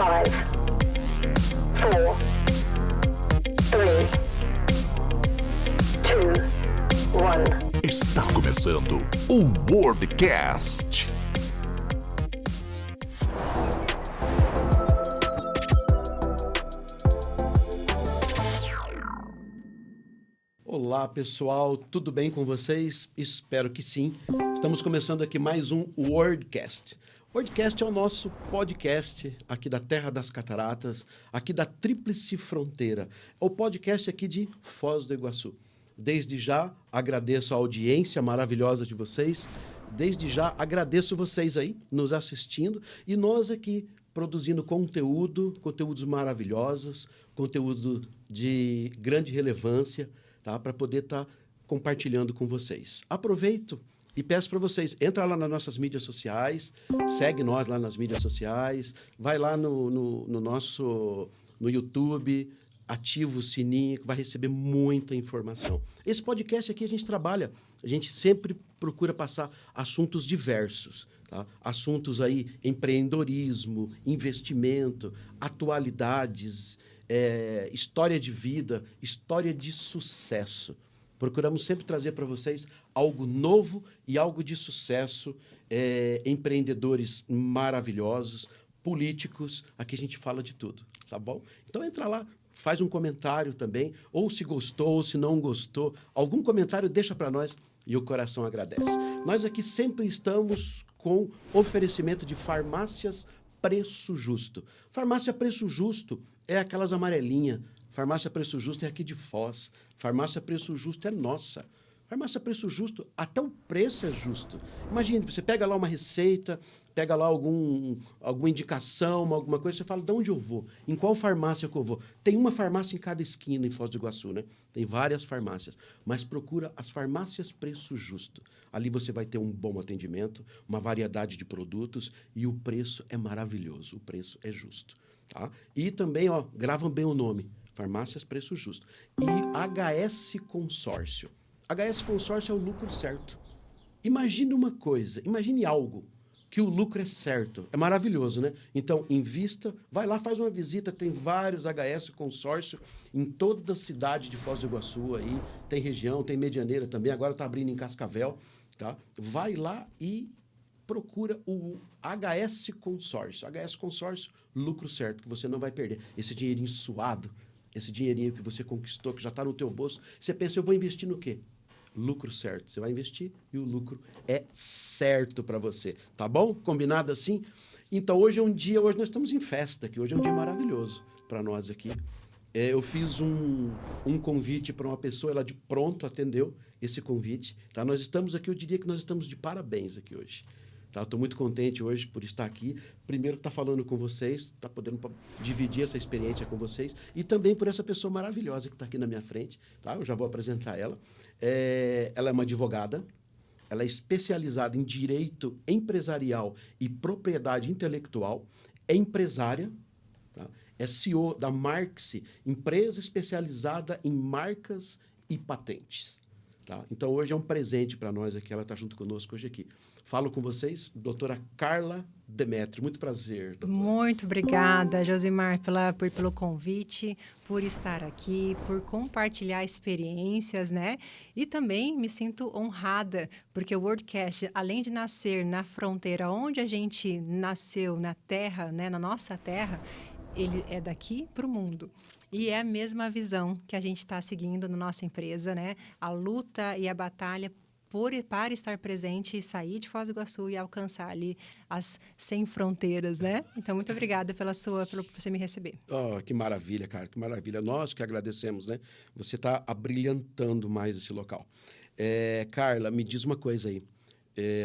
5, 4, 3, 2, 1. Está começando o Wordcast. Olá pessoal, tudo bem com vocês? Espero que sim. Estamos começando aqui mais um Wordcast. Wordcast é o nosso podcast aqui da Terra das Cataratas, aqui da Tríplice Fronteira. É o podcast aqui de Foz do Iguaçu. Desde já agradeço a audiência maravilhosa de vocês. Desde já agradeço vocês aí nos assistindo e nós aqui produzindo conteúdos maravilhosos, conteúdo de grande relevância, tá? Para poder estar compartilhando com vocês. Aproveito e peço para vocês, entra lá nas nossas mídias sociais, segue nós lá nas mídias sociais, vai lá no YouTube, ativa o sininho, que vai receber muita informação. Esse podcast aqui a gente sempre procura passar assuntos diversos, tá? Assuntos aí, empreendedorismo, investimento, atualidades, história de vida, história de sucesso. Procuramos sempre trazer para vocês algo novo e algo de sucesso, empreendedores maravilhosos, políticos, aqui a gente fala de tudo, tá bom? Então entra lá, faz um comentário também, ou se gostou, ou se não gostou, algum comentário deixa para nós e o coração agradece. Nós aqui sempre estamos com oferecimento de farmácias Preço Justo. Farmácia Preço Justo é aquelas amarelinhas. Farmácia Preço Justo é aqui de Foz. Farmácia Preço Justo é nossa. Farmácia Preço Justo, até o preço é justo. Imagine, você pega lá uma receita, pega lá alguma indicação, alguma coisa, você fala, de onde eu vou? Em qual farmácia que eu vou? Tem uma farmácia em cada esquina em Foz do Iguaçu, né? Tem várias farmácias. Mas procura as farmácias Preço Justo. Ali você vai ter um bom atendimento, uma variedade de produtos e o preço é maravilhoso, o preço é justo. Tá? E também, gravam bem o nome. Farmácias Preço Justo. E HS Consórcio. HS Consórcio é o lucro certo. Imagine uma coisa, imagine algo que o lucro é certo. É maravilhoso, né? Então, invista, vai lá, faz uma visita, tem vários HS Consórcio em toda a cidade de Foz do Iguaçu aí, tem região, tem Medianeira também, agora está abrindo em Cascavel, tá? Vai lá e procura o HS Consórcio. HS Consórcio, lucro certo, que você não vai perder. Esse dinheirinho suado, esse dinheirinho que você conquistou, que já está no teu bolso, você pensa, eu vou investir no quê? Lucro certo. Você vai investir e o lucro é certo para você. Tá bom? Combinado assim? Então, hoje nós estamos em festa aqui. Hoje é um dia maravilhoso para nós aqui. Eu fiz um convite para uma pessoa, ela de pronto atendeu esse convite. Tá? Nós estamos aqui, eu diria que nós estamos de parabéns aqui hoje. Estou muito contente hoje por estar aqui. Primeiro, estar falando com vocês, estar podendo dividir essa experiência com vocês e também por essa pessoa maravilhosa que está aqui na minha frente. Tá? Eu já vou apresentar ela. Ela é uma advogada, ela é especializada em direito empresarial e propriedade intelectual, é empresária, tá? É CEO da Marx, empresa especializada em marcas e patentes. Tá? Então, hoje é um presente para nós aqui, ela está junto conosco hoje aqui. Falo com vocês, doutora Carla Demétrio. Muito prazer, doutora. Muito obrigada, Josimar, pelo convite, por estar aqui, por compartilhar experiências, né? E também me sinto honrada, porque o Wordcast, além de nascer na fronteira onde a gente nasceu, na terra, né, na nossa terra, ele é daqui para o mundo. E é a mesma visão que a gente está seguindo na nossa empresa, né? A luta e a batalha para estar presente e sair de Foz do Iguaçu e alcançar ali as 100 fronteiras, né? Então, muito obrigada pelo você me receber. Oh, que maravilha, cara, que maravilha. Nós que agradecemos, né? Você está abrilhantando mais esse local. Carla, me diz uma coisa aí.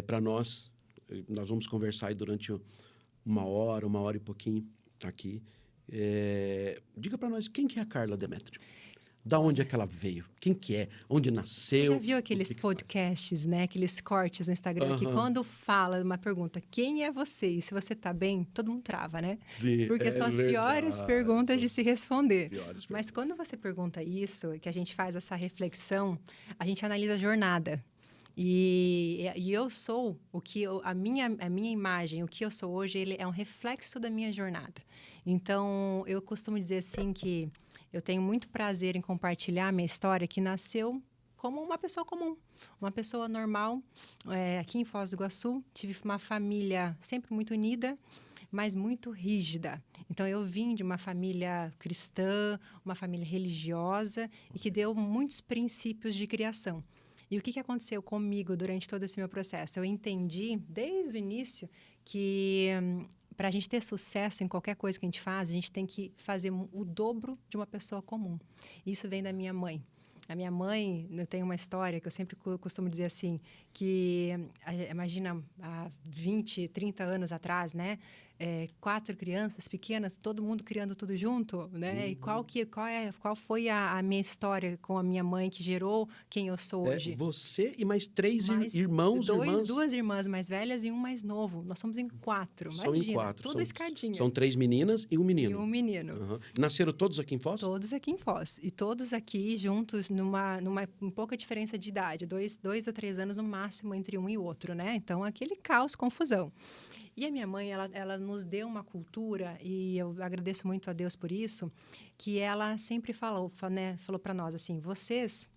Para nós vamos conversar aí durante uma hora e pouquinho aqui. Diga para nós, quem que é a Carla Demétrio? Da onde é que ela veio? Quem que é? Onde nasceu? Você já viu aqueles podcasts, né? Aqueles cortes no Instagram que quando fala uma pergunta, quem é você? E se você tá bem, todo mundo trava, né? Sim, porque são as piores perguntas de se responder. Mas quando você pergunta isso, que a gente faz essa reflexão, a gente analisa a jornada. E eu sou a minha imagem, o que eu sou hoje, ele é um reflexo da minha jornada. Então, eu costumo dizer assim que eu tenho muito prazer em compartilhar a minha história, que nasceu como uma pessoa comum, uma pessoa normal, aqui em Foz do Iguaçu. Tive uma família sempre muito unida, mas muito rígida. Então, eu vim de uma família cristã, uma família religiosa, e que deu muitos princípios de criação. E o que aconteceu comigo durante todo esse meu processo? Eu entendi, desde o início, que para a gente ter sucesso em qualquer coisa que a gente faz, a gente tem que fazer o dobro de uma pessoa comum. Isso vem da minha mãe. A minha mãe, eu tenho uma história que eu sempre costumo dizer assim, que, imagina, há 20, 30 anos atrás, né? 4 crianças pequenas, todo mundo criando tudo junto, né? E qual foi a minha história com a minha mãe que gerou quem eu sou hoje? Você e mais 3 irmãos, irmãs? 2 irmãs mais velhas e um mais novo. Nós somos em 4, São imagina, em 4. toda escadinha. São 3 meninas e um menino. E um menino. Uhum. Nasceram todos aqui em Foz? Todos aqui em Foz. E todos aqui juntos, numa pouca diferença de idade. 2 a 3 anos no máximo entre um e outro, né? Então, aquele caos, confusão. E a minha mãe, ela nos deu uma cultura, e eu agradeço muito a Deus por isso, que ela sempre falou para nós assim, vocês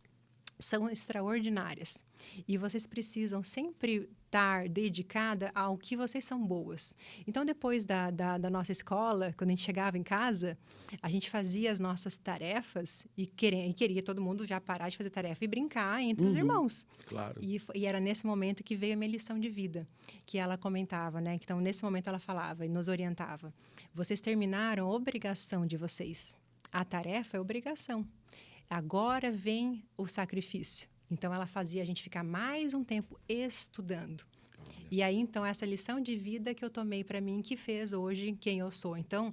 são extraordinárias e vocês precisam sempre estar dedicada ao que vocês são boas. Então, depois da nossa escola, quando a gente chegava em casa, a gente fazia as nossas tarefas e queria todo mundo já parar de fazer tarefa e brincar entre os irmãos. Claro. E era nesse momento que veio a minha lição de vida, que ela comentava, né? Então, nesse momento ela falava e nos orientava. Vocês terminaram a obrigação de vocês. A tarefa é obrigação. Agora vem o sacrifício. Então, ela fazia a gente ficar mais um tempo estudando. E aí, então, essa lição de vida que eu tomei para mim, que fez hoje quem eu sou. Então,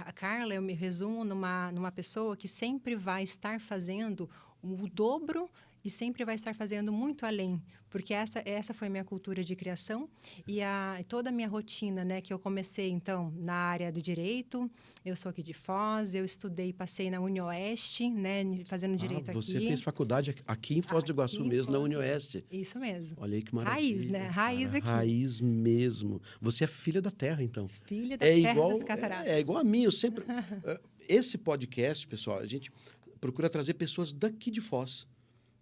a Carla, eu me resumo numa pessoa que sempre vai estar fazendo o dobro e sempre vai estar fazendo muito além, porque essa foi a minha cultura de criação e toda a minha rotina, né, que eu comecei, então, na área do direito. Eu sou aqui de Foz, eu estudei, passei na UniOeste, né, fazendo direito aqui. Você fez faculdade aqui em Foz do Iguaçu mesmo, na UniOeste. Isso mesmo. Olha aí que maravilha. Raiz, né? Raiz cara, aqui. Raiz mesmo. Você é filha da terra, então. Filha da terra das cataratas. É igual a mim, eu sempre... Esse podcast, pessoal, a gente procura trazer pessoas daqui de Foz,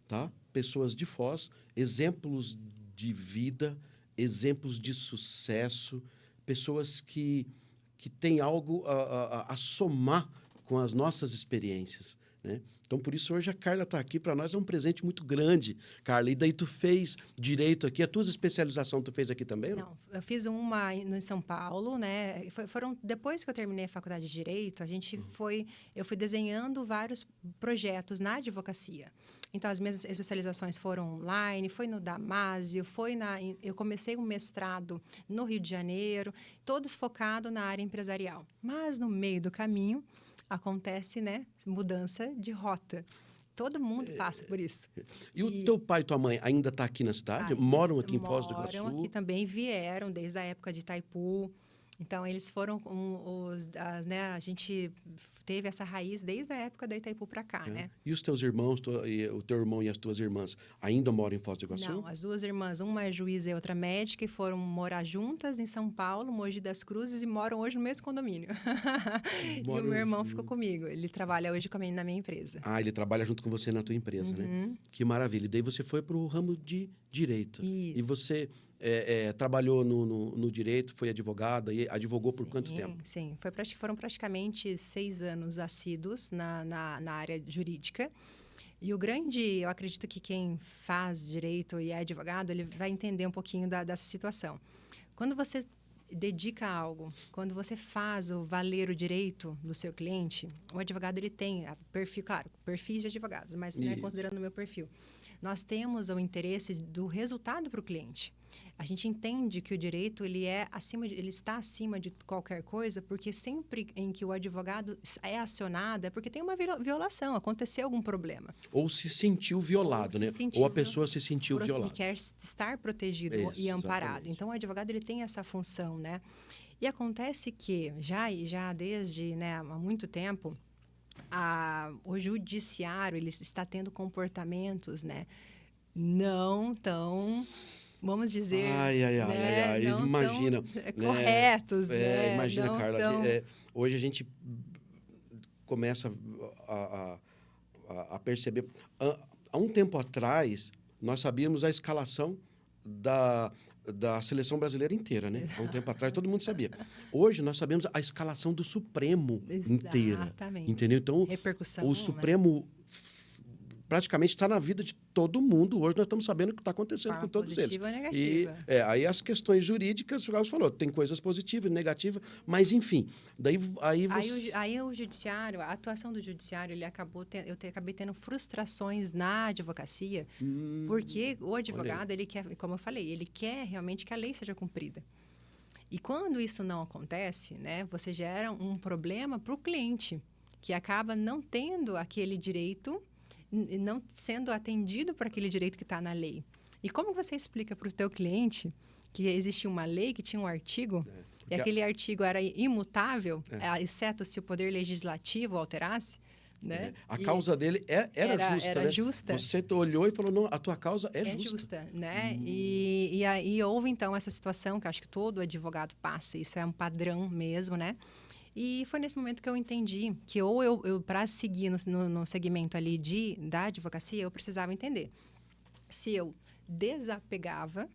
tá? Pessoas de Foz, exemplos de vida, exemplos de sucesso, pessoas que têm algo a somar com as nossas experiências, né? Então, por isso, hoje a Carla está aqui. Para nós é um presente muito grande, Carla. E daí tu fez direito aqui. A tua especialização tu fez aqui também? Não, eu fiz uma em São Paulo, né? Depois que eu terminei a faculdade de Direito, eu fui desenhando vários projetos na advocacia. Então, as minhas especializações foram online, foi no Damásio, eu comecei um mestrado no Rio de Janeiro, todos focados na área empresarial. Mas, no meio do caminho, acontece, né, mudança de rota. Todo mundo passa por isso. E o teu pai e tua mãe ainda tá aqui na cidade? Moram aqui em Foz do Iguaçu? Moram aqui também, vieram desde a época de Itaipu. Então, eles foram né, a gente teve essa raiz desde a época da Itaipu para cá, né? E os teus irmãos, o teu irmão e as tuas irmãs, ainda moram em Foz do Iguaçu? Não, as 2 irmãs, uma é juíza e outra médica, e foram morar juntas em São Paulo, Mogi das Cruzes, e moram hoje no mesmo condomínio. E o meu irmão ficou comigo. Ele trabalha hoje na minha empresa. Ah, ele trabalha junto com você na tua empresa, né? Que maravilha. E daí você foi para o ramo de direito. Isso. E você trabalhou no direito, foi advogada e advogou por quanto tempo? Sim, foram praticamente 6 anos assíduos na área jurídica. E eu acredito que quem faz direito e é advogado, ele vai entender um pouquinho dessa situação. Quando você dedica a algo, quando você faz valer o direito do seu cliente, o advogado ele tem perfis de advogados, mas né, considerando o meu perfil, nós temos o interesse do resultado para o cliente. A gente entende que o direito ele está acima de qualquer coisa, porque sempre em que o advogado é acionado é porque tem uma violação, aconteceu algum problema. Ou se sentiu violado, né? Ou a pessoa se sentiu violada. E quer estar protegido e amparado. Exatamente. Então, o advogado ele tem essa função, né? E acontece que, já desde há muito tempo, o judiciário ele está tendo comportamentos, né? não tão, vamos dizer, não imagina. tão corretos, né? Imagina, não Carla, tão... hoje a gente começa a perceber. Há um tempo atrás, nós sabíamos a escalação da seleção brasileira inteira, né? Há um tempo atrás, todo mundo sabia. Hoje, nós sabemos a escalação do Supremo inteira. Exatamente. Entendeu? Então, repercussão, o Supremo praticamente está na vida de todo mundo. Hoje nós estamos sabendo o que está acontecendo com todos eles. Positiva ou negativa. Aí as questões jurídicas, o Carlos falou, tem coisas positivas, negativas, mas enfim. Aí o judiciário, a atuação do judiciário, ele acabei tendo frustrações na advocacia, porque o advogado, ele quer, como eu falei, ele quer realmente que a lei seja cumprida. E quando isso não acontece, né, você gera um problema para o cliente, que acaba não tendo aquele direito, não sendo atendido por aquele direito que está na lei. E como você explica para o teu cliente que existia uma lei, que tinha um artigo, e aquele artigo era imutável, exceto se o poder legislativo alterasse, né? A causa dele era justa, era né? justa. Você olhou e falou, não, a tua causa é justa. Né? E aí houve, então, essa situação que acho que todo advogado passa, isso é um padrão mesmo, né? E foi nesse momento que eu entendi que ou eu para seguir no segmento ali da advocacia, eu precisava entender se eu desapegava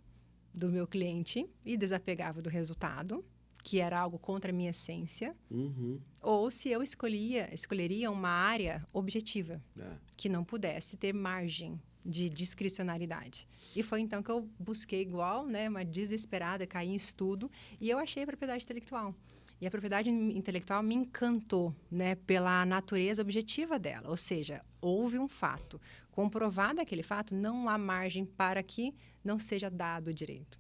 do meu cliente e desapegava do resultado, que era algo contra a minha essência, ou se eu escolheria uma área objetiva, que não pudesse ter margem de discricionariedade. E foi então que eu busquei igual, né, uma desesperada, caí em estudo, e eu achei a propriedade intelectual. E a propriedade intelectual me encantou, né, pela natureza objetiva dela. Ou seja, houve um fato. Comprovado aquele fato, não há margem para que não seja dado o direito.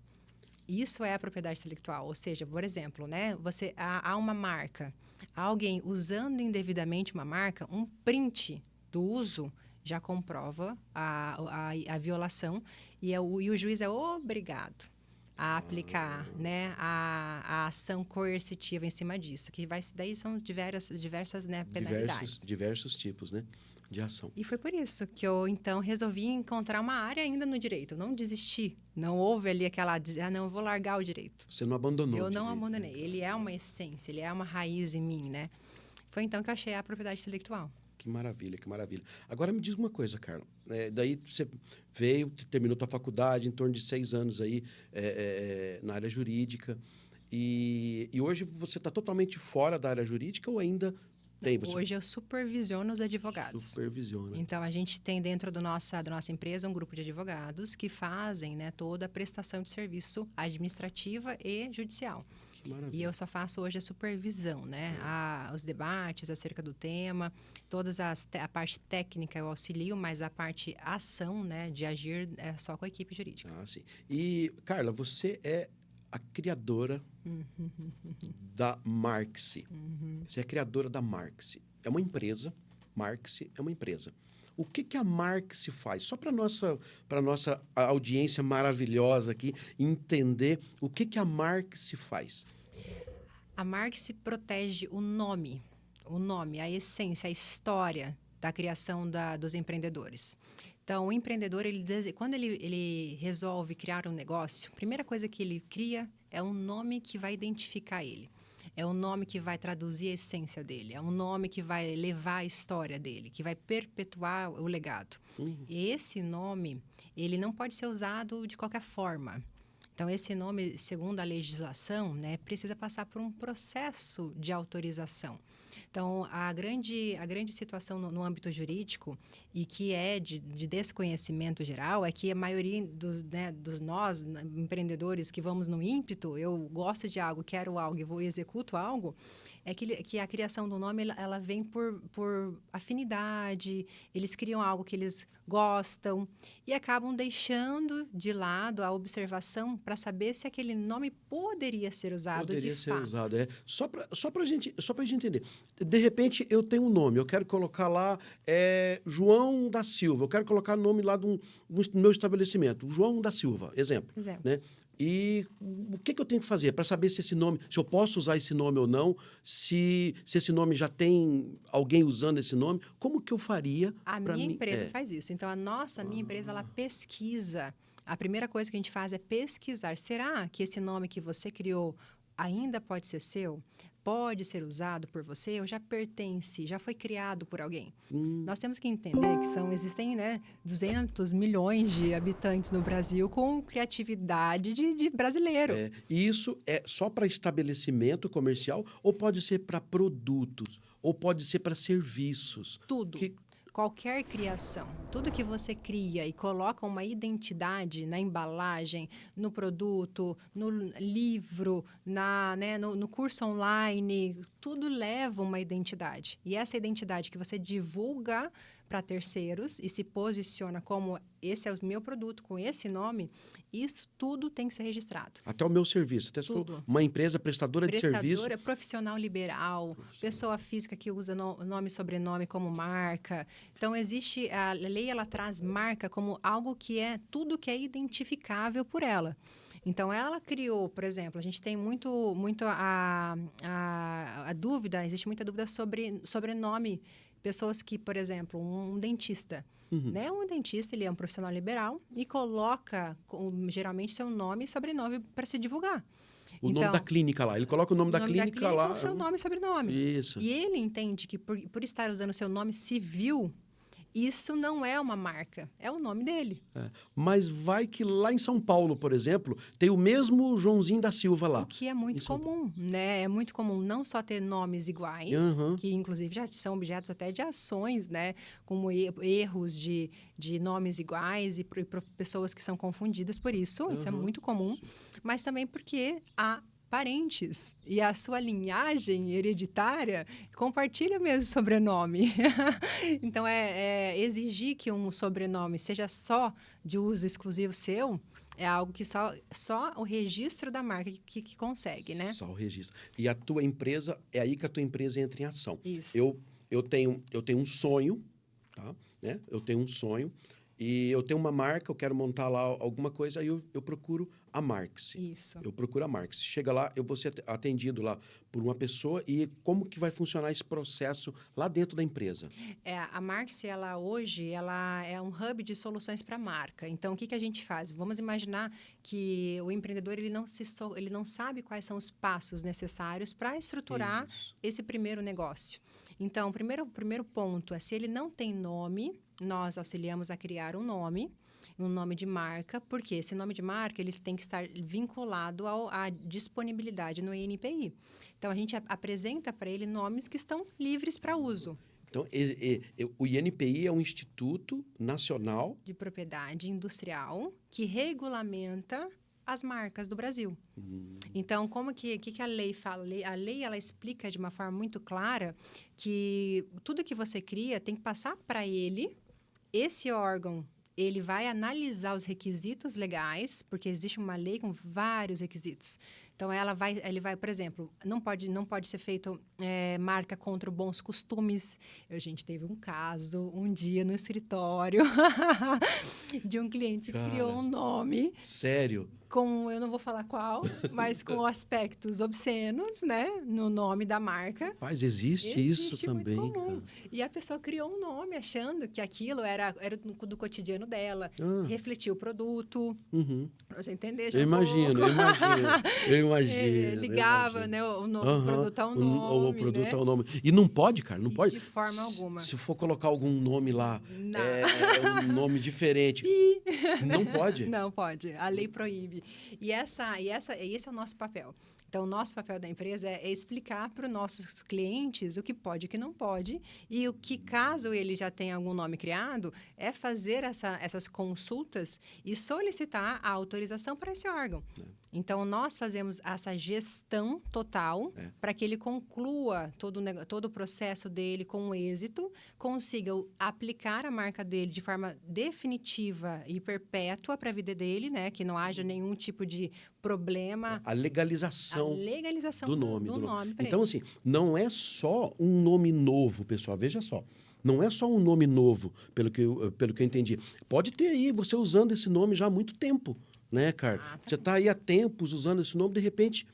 Isso é a propriedade intelectual. Ou seja, por exemplo, né, há uma marca. Alguém usando indevidamente uma marca, um print do uso já comprova a violação e o juiz é obrigado a aplicar, né, a ação coercitiva em cima disso, que daí são diversas, né, penalidades. Diversos tipos, né, de ação. E foi por isso que eu, então, resolvi encontrar uma área ainda no direito. Eu não desisti. Não houve ali aquela... não, eu vou largar o direito. Você não abandonou Eu o não direito, abandonei. né? Ele é uma essência, ele é uma raiz em mim, né? Foi então que eu achei a propriedade intelectual. Que maravilha, que maravilha. Agora me diz uma coisa, Carla. Daí você veio, terminou tua faculdade, em torno de 6 anos aí na área jurídica. E hoje você está totalmente fora da área jurídica ou ainda tem? Hoje eu supervisiono os advogados. Supervisiona. Então, a gente tem dentro da nossa empresa um grupo de advogados que fazem, né, toda a prestação de serviço administrativa e judicial. Maravilha. E eu só faço hoje a supervisão, né? Os debates acerca do tema, a parte técnica eu auxilio, mas a parte ação, né, de agir é só com a equipe jurídica. Ah, sim. E, Carla, você é a criadora da Marxi. Você é a criadora da Marxi. É uma empresa. Marxi é uma empresa. O que a Marxi faz? Só para nossa audiência maravilhosa aqui entender o que a Marxi faz. A Marxi protege o nome, a essência, a história da criação dos empreendedores. Então, o empreendedor, quando ele resolve criar um negócio, a primeira coisa que ele cria é um nome que vai identificar ele. É um nome que vai traduzir a essência dele. É um nome que vai levar a história dele, que vai perpetuar o legado. E esse nome, ele não pode ser usado de qualquer forma. Então, esse nome, segundo a legislação, né, precisa passar por um processo de autorização. Então, a grande situação no âmbito jurídico, e que é de desconhecimento geral, é que a maioria dos nós, empreendedores, que vamos no ímpeto, eu gosto de algo, quero algo e executo algo, é que a criação do nome ela vem por afinidade, eles criam algo que eles gostam e acabam deixando de lado a observação para saber se aquele nome poderia ser usado de fato. Usado, Só para gente entender. De repente, eu tenho um nome, eu quero colocar lá João da Silva, eu quero colocar o nome lá do meu estabelecimento, João da Silva, exemplo. Exemplo. Né? E o que eu tenho que fazer para saber se esse nome, se eu posso usar esse nome ou não, se esse nome já tem alguém usando esse nome, como que eu faria A para minha mim? empresa faz isso. Então, minha empresa, ela pesquisa. A primeira coisa que a gente faz é pesquisar. Será que esse nome que você criou ainda pode ser seu? Pode ser usado por você ou já pertence, já foi criado por alguém? Nós temos que entender que existem, né, 200 milhões de habitantes no Brasil com criatividade de brasileiro. E isso é só para estabelecimento comercial ou pode ser para produtos ou pode ser para serviços? Tudo. Qualquer criação, tudo que você cria e coloca uma identidade na embalagem, no produto, no livro, no curso online, tudo leva uma identidade. E essa identidade que você divulga para terceiros e se posiciona como esse é o meu produto com esse nome, isso tudo tem que ser registrado. Até o meu serviço, até se for uma empresa prestadora de serviço. Profissional liberal, pessoa física que usa nome e sobrenome como marca. Então, a lei, ela traz marca como algo que é tudo que é identificável por ela. Então, ela criou, por exemplo, a gente tem muito a dúvida, existe muita dúvida sobre sobrenome. Pessoas que, por exemplo, um dentista, né? Um dentista, ele é um profissional liberal e coloca, geralmente, seu nome e sobrenome para se divulgar. O nome da clínica lá. Ele coloca o nome da clínica lá. Com seu nome e sobrenome. Isso. E ele entende que, por estar usando seu nome civil, isso não é uma marca, é o nome dele. Mas vai que lá em São Paulo, por exemplo, tem o mesmo Joãozinho da Silva lá. O que é muito comum, né? É muito comum não só ter nomes iguais, que inclusive já são objetos até de ações, né? Como erros de nomes iguais e pessoas que são confundidas por isso. Isso é muito comum. Mas também porque há parentes e a sua linhagem hereditária compartilha o mesmo sobrenome. Então, exigir que um sobrenome seja só de uso exclusivo seu é algo que só o registro da marca que consegue, né? Só o registro. E a tua empresa, é aí que a tua empresa entra em ação. Isso. Eu tenho um sonho, tá? Né? Eu tenho um sonho e eu tenho uma marca, eu quero montar lá alguma coisa, aí eu procuro a Marx. Isso. Eu procuro a Marx. Chega lá, eu vou ser atendido lá por uma pessoa e como que vai funcionar esse processo lá dentro da empresa? A Marx, hoje, ela é um hub de soluções para a marca. Então, o que a gente faz? Vamos imaginar que o empreendedor ele não sabe quais são os passos necessários para estruturar esse primeiro negócio. Então, o primeiro ponto é, se ele não tem nome, nós auxiliamos a criar um nome de marca, porque esse nome de marca ele tem que estar vinculado à disponibilidade no INPI. Então, a gente apresenta para ele nomes que estão livres para uso. Então, o INPI é um Instituto Nacional de Propriedade Industrial que regulamenta as marcas do Brasil. Então, como que a lei fala? A lei, ela explica de uma forma muito clara que tudo que você cria tem que passar para ele. Esse órgão, ele vai analisar os requisitos legais, porque existe uma lei com vários requisitos. Então, ele vai, por exemplo, não pode ser feito marca contra bons costumes. A gente teve um caso, um dia no escritório, de um cliente que criou um nome. Sério? Eu não vou falar qual, mas com aspectos obscenos, né? No nome da marca. Rapaz, existe isso também, muito comum. cara. E a pessoa criou um nome achando que aquilo era do cotidiano dela. Refletia o produto. Pra você entender, já Eu imagino. ligava, né? O produto ao nome, o produto né? ao nome. E não pode, cara, não pode. De forma alguma. Se for colocar algum nome lá, um nome diferente, não pode? Não pode. A lei proíbe. E esse é o nosso papel. Então, o nosso papel da empresa é explicar para os nossos clientes o que pode e o que não pode. E o que, caso ele já tenha algum nome criado, é fazer essas consultas e solicitar a autorização para esse órgão. Então, nós fazemos essa gestão total para que ele conclua todo o processo dele com êxito, consiga aplicar a marca dele de forma definitiva e perpétua para a vida dele, né? Que não haja nenhum tipo de problema. A legalização do nome. Então, assim, não é só um nome novo, pessoal. Veja só. Não é só um nome novo, pelo que eu entendi. Pode ter aí você usando esse nome já há muito tempo. né, cara? Exatamente. Você está aí há tempos usando esse nome, de repente,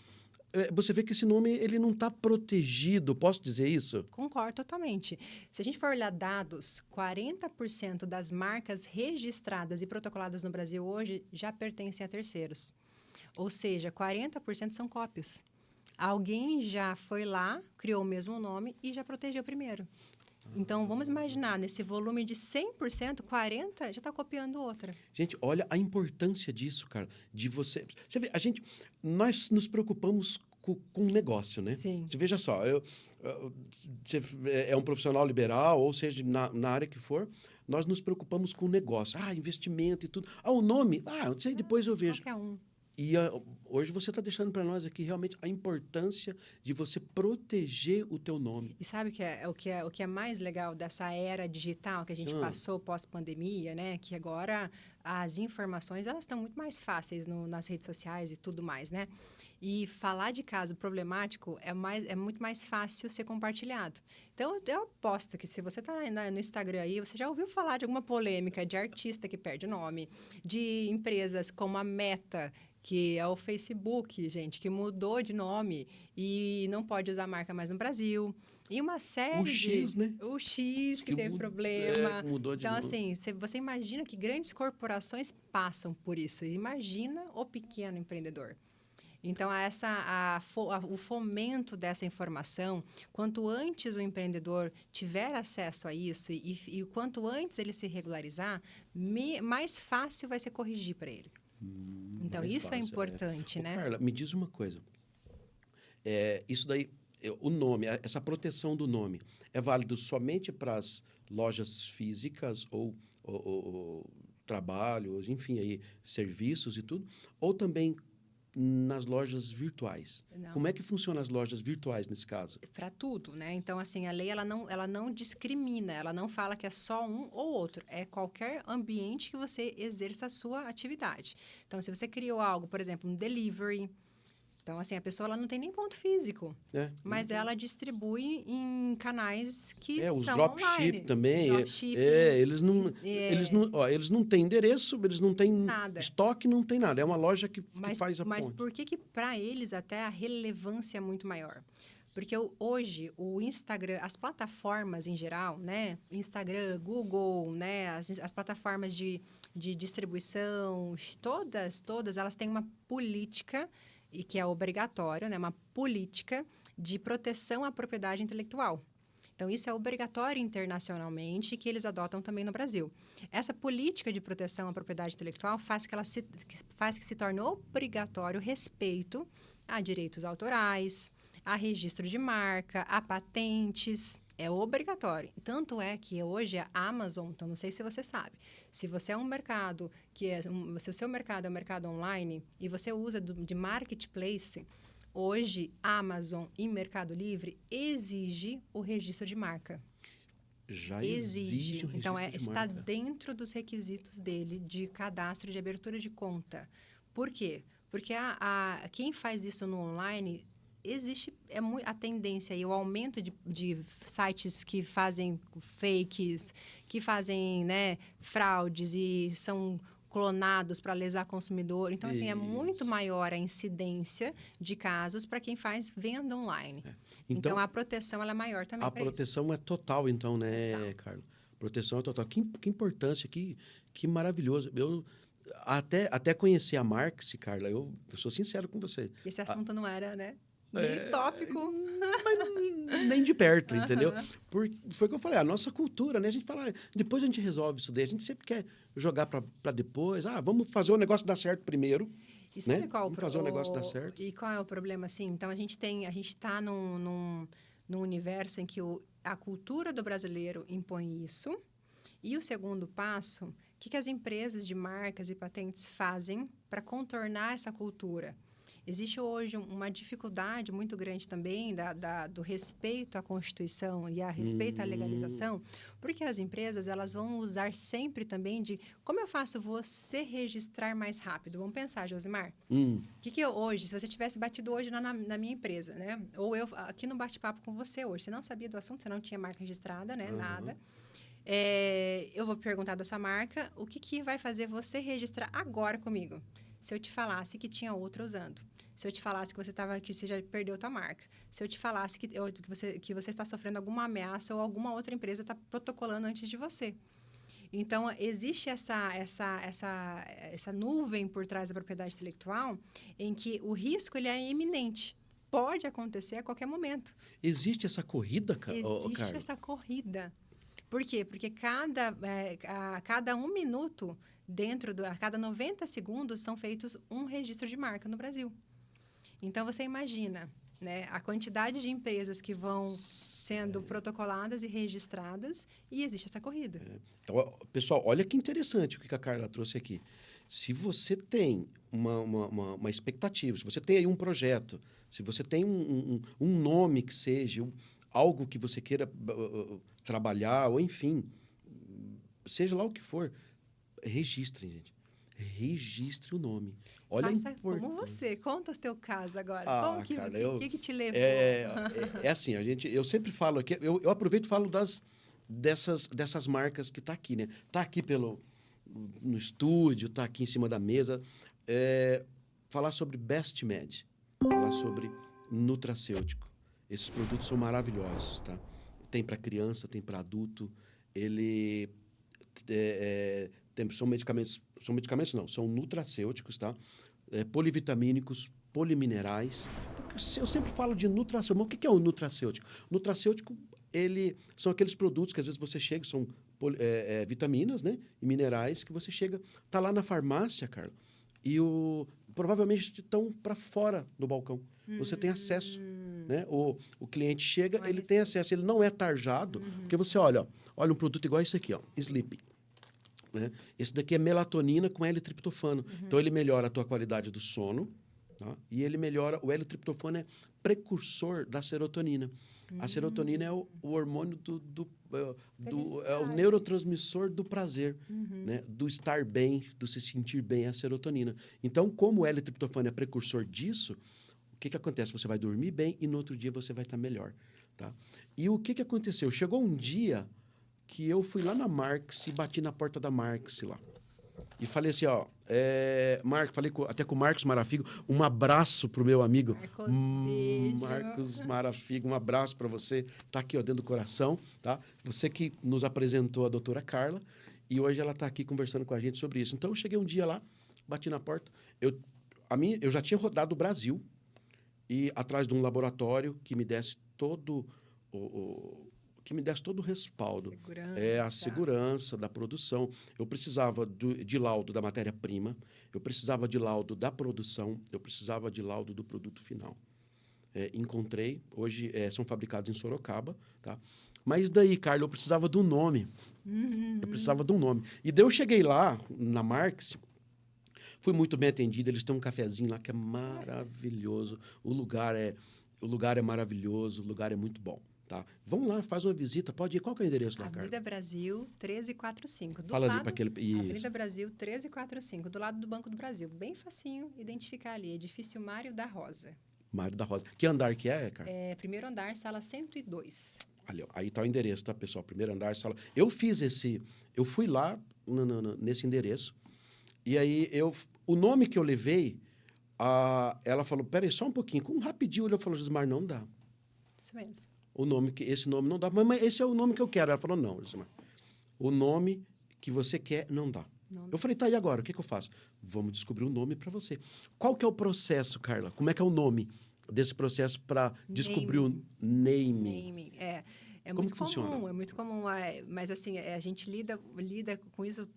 você vê que esse nome ele não está protegido. Posso dizer isso? Concordo totalmente. Se a gente for olhar dados, 40% das marcas registradas e protocoladas no Brasil hoje já pertencem a terceiros. Ou seja, 40% são cópias. Alguém já foi lá, criou o mesmo nome e já protegeu primeiro. Então, vamos imaginar, nesse volume de 100%, 40% já está copiando outra. Gente, olha a importância disso, cara. De você... Você vê, nós nos preocupamos com o negócio, né? Sim. Você veja só, você é um profissional liberal, ou seja, na área que for, nós nos preocupamos com o negócio. Investimento e tudo. O nome, não sei, depois eu vejo. Qualquer um. E hoje você está deixando para nós aqui realmente a importância de você proteger o teu nome. E sabe o que é mais legal dessa era digital que a gente passou pós-pandemia, né? Que agora as informações elas estão muito mais fáceis nas redes sociais e tudo mais, né? E falar de caso problemático é muito mais fácil ser compartilhado. Então, eu aposto que se você está no Instagram aí, você já ouviu falar de alguma polêmica de artista que perde o nome, de empresas como a Meta, que é o Facebook, gente, que mudou de nome e não pode usar a marca mais no Brasil. E uma série O X, né? O X, que teve problema. Mudou de então, nome. assim, você imagina que grandes corporações passam por isso. Imagina o pequeno empreendedor. Então, o fomento dessa informação, quanto antes o empreendedor tiver acesso a isso e quanto antes ele se regularizar, mais fácil vai ser corrigir para ele. Então, isso fácil, é importante, né? Carla, me diz uma coisa. Isso daí, o nome, essa proteção do nome, é válido somente para as lojas físicas ou trabalhos, enfim, aí, serviços e tudo, ou também nas lojas virtuais? Não. Como é que funcionam as lojas virtuais nesse caso? Para tudo, né? Então, assim, a lei ela não discrimina, ela não fala que é só um ou outro. É qualquer ambiente que você exerça a sua atividade. Então, se você criou algo, por exemplo, um delivery... Então, assim, a pessoa ela não tem nem ponto físico, mas ela distribui em canais que os são dropship online. também. Dropship, Eles não têm endereço, eles não têm nada. Estoque, não tem nada. É uma loja que faz a Mas ponte. por que para eles até a relevância é muito maior? Porque hoje o Instagram, as plataformas em geral, né? Instagram, Google, né? As plataformas de distribuição, todas elas têm uma política e que é obrigatório, né? Uma política de proteção à propriedade intelectual. Então, isso é obrigatório internacionalmente e que eles adotam também no Brasil. Essa política de proteção à propriedade intelectual faz que se torne obrigatório o respeito a direitos autorais, a registro de marca, a patentes. É obrigatório. Tanto é que hoje a Amazon, então não sei se você sabe, se você é um mercado se o seu mercado é um mercado online e você usa de marketplace, hoje Amazon e Mercado Livre exige o registro de marca. Já exige o registro então, de está marca. dentro dos requisitos dele de cadastro de abertura de conta. Por quê? Porque quem faz isso no online... Existe a tendência e o aumento de sites que fazem fakes, que fazem fraudes e são clonados para lesar consumidor. Então, assim, é muito maior a incidência de casos para quem faz venda online. Então, a proteção ela é maior também. A proteção é total, então, né, total. Carla? Proteção é total. Que importância, que maravilhoso. Eu até conhecer a Marx, Carla, eu sou sincero com você. Esse assunto não era, né? Nem tópico. Mas nem de perto, entendeu? Foi o que eu falei, a nossa cultura, né? A gente fala, depois a gente resolve isso daí. A gente sempre quer jogar para depois. Vamos fazer o negócio dar certo primeiro. E sabe né? qual Vamos fazer o negócio dar certo. E qual é o problema, assim? Então, a gente está num universo em que a cultura do brasileiro impõe isso. E o segundo passo, o que as empresas de marcas e patentes fazem para contornar essa cultura? Existe hoje uma dificuldade muito grande também do respeito à Constituição e a respeito à legalização, porque as empresas elas vão usar sempre também como eu faço você registrar mais rápido? Vamos pensar, Josimar. Que hoje, se você tivesse batido hoje na minha empresa, né? Ou eu aqui no bate-papo com você hoje, você não sabia do assunto, você não tinha marca registrada, né? Nada. Eu vou perguntar da sua marca, o que vai fazer você registrar agora comigo? Se eu te falasse que tinha outra usando. Se eu te falasse que você já perdeu a tua marca. Se eu te falasse que você está sofrendo alguma ameaça ou alguma outra empresa está protocolando antes de você. Então, existe essa nuvem por trás da propriedade intelectual em que o risco ele é iminente. Pode acontecer a qualquer momento. Existe essa corrida, Existe Carla? essa corrida. Por quê? Porque a cada 1 minuto, a cada 90 segundos, são feitos um registro de marca no Brasil. Então, você imagina, né, a quantidade de empresas que vão sendo protocoladas e registradas, e existe essa corrida. Pessoal, olha que interessante o que a Carla trouxe aqui. Se você tem uma expectativa, se você tem aí um projeto, se você tem um nome que seja, algo que você queira trabalhar, ou enfim, seja lá o que for, registrem, gente. Registre o nome. Olha a Faça importância. como você. Conta o teu caso agora. Ah, Como Carla, que te levou? É assim, eu sempre falo aqui, eu aproveito e falo dessas marcas que está aqui, né? Está aqui no estúdio, está aqui em cima da mesa. Falar sobre Best Med, falar sobre nutracêutico. Esses produtos são maravilhosos, tá? Tem para criança, tem para adulto. São medicamentos não, são nutracêuticos, tá? Polivitamínicos, poliminerais. Eu sempre falo de nutracêutico. Mas o que é o nutracêutico? Nutracêutico, são aqueles produtos que às vezes você chega, são vitaminas, né? E minerais que você chega, tá lá na farmácia, Carla, e provavelmente estão para fora do balcão. Você tem acesso, né? O cliente chega, ele tem acesso, ele não é tarjado, porque você olha um produto igual esse aqui, ó, Sleep. Né? Esse daqui é melatonina com L-triptofano. Então, ele melhora a tua qualidade do sono, tá? E ele melhora... O L-triptofano é precursor da serotonina. A serotonina é o hormônio é o neurotransmissor do prazer, né? Do estar bem, do se sentir bem, é a serotonina. Então, como o L-triptofano é precursor disso, o que acontece? Você vai dormir bem e no outro dia você vai estar melhor, tá? E o que aconteceu? Chegou um dia que eu fui lá na Marx e bati na porta da Marx lá. E falei assim, ó, falei até com o Marcos Marafigo, um abraço pro meu amigo. Marcos Marafigo, um abraço para você. Tá aqui, ó, dentro do coração, tá? Você que nos apresentou a doutora Carla, e hoje ela tá aqui conversando com a gente sobre isso. Então, eu cheguei um dia lá, bati na porta, eu já tinha rodado o Brasil, e atrás de um laboratório que me desse todo o respaldo. A segurança da produção. Eu precisava de laudo da matéria-prima, eu precisava de laudo da produção, eu precisava de laudo do produto final. Encontrei, hoje são fabricados em Sorocaba, tá? Mas daí, Carla, eu precisava de um nome. Eu precisava de um nome. E daí eu cheguei lá, na Marx, fui muito bem atendido, eles têm um cafezinho lá que é maravilhoso, o lugar é maravilhoso, o lugar é muito bom. Tá? Vamos lá, faz uma visita, pode ir. Qual que é o endereço lá, Carla? Avenida Brasil, 1345. Fala ali para aquele... Avenida Brasil, 1345, do lado do Banco do Brasil. Bem facinho identificar ali, edifício Mário da Rosa. Mário da Rosa. Que andar que é, Carla? Primeiro andar, sala 102. Ali, ó, aí está o endereço, tá, pessoal? Primeiro andar, sala... Eu fui lá nesse endereço, e aí o nome que eu levei, ela falou, peraí, só um pouquinho. Com um rapidinho, ele falou, Josimar, não dá. Isso mesmo. Esse nome não dá. Mas esse é o nome que eu quero. Ela falou, não, Josimar. O nome que você quer não dá. Eu falei, tá, e agora? O que eu faço? Vamos descobrir um nome para você. Qual que é o processo, Carla? Como é que é o nome desse processo para descobrir o naming? É Como muito que comum, funciona? é muito comum. Mas, assim, a gente lida com isso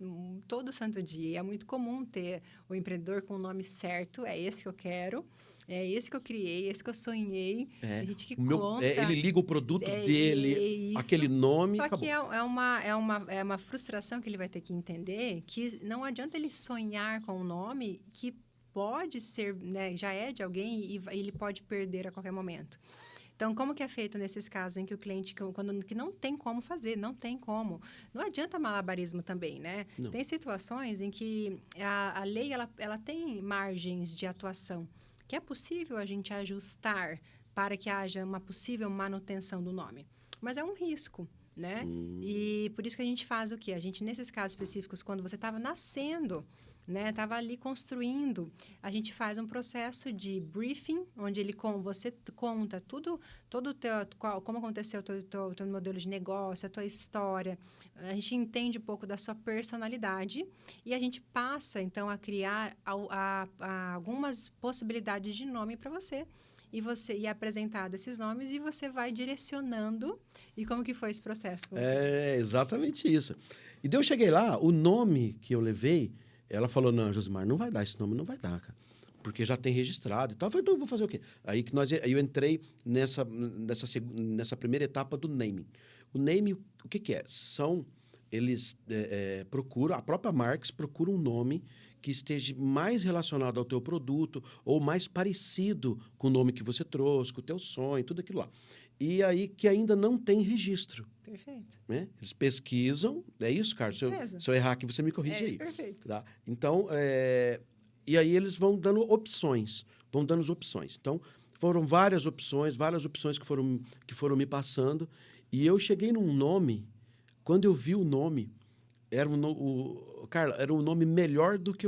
todo santo dia. É muito comum ter o empreendedor com o nome certo. É esse que eu quero. É esse que eu criei, esse que eu sonhei. A gente que conta... ele liga o produto dele, aquele nome, Só acabou. que é uma frustração que ele vai ter que entender que não adianta ele sonhar com um nome que pode ser, né, já é de alguém e ele pode perder a qualquer momento. Então, como que é feito nesses casos em que o cliente, que não tem como fazer, não tem como. Não adianta malabarismo também, né? Não. Tem situações em que a lei, ela tem margens de atuação, que é possível a gente ajustar para que haja uma possível manutenção do nome. Mas é um risco, né? E por isso que a gente faz o quê? A gente, nesses casos específicos, quando você estava nascendo, né? Estava ali construindo. A gente faz um processo de briefing, onde você conta todo o como aconteceu o teu modelo de negócio, a tua história. A gente entende um pouco da sua personalidade e a gente passa, então, a criar algumas possibilidades de nome para você. E apresentado esses nomes e você vai direcionando. E como que foi esse processo com você? É exatamente isso. E daí eu cheguei lá, o nome que eu levei, ela falou, não, Josimar, não vai dar, esse nome não vai dar, cara. Porque já tem registrado e tal. Eu falei, então eu vou fazer o quê? Aí eu entrei nessa primeira etapa do naming. O naming, o que é? Eles procuram, a própria Marques procura um nome que esteja mais relacionado ao teu produto ou mais parecido com o nome que você trouxe, com o teu sonho, tudo aquilo lá. E aí que ainda não tem registro. Perfeito. Né? Eles pesquisam, é isso, Carlos? Se eu errar aqui, você me corrige aí. Perfeito. Tá? Então, e aí eles vão dando opções. Então, foram várias opções que foram me passando. E eu cheguei num nome, quando eu vi o nome, Carla, era um nome melhor do que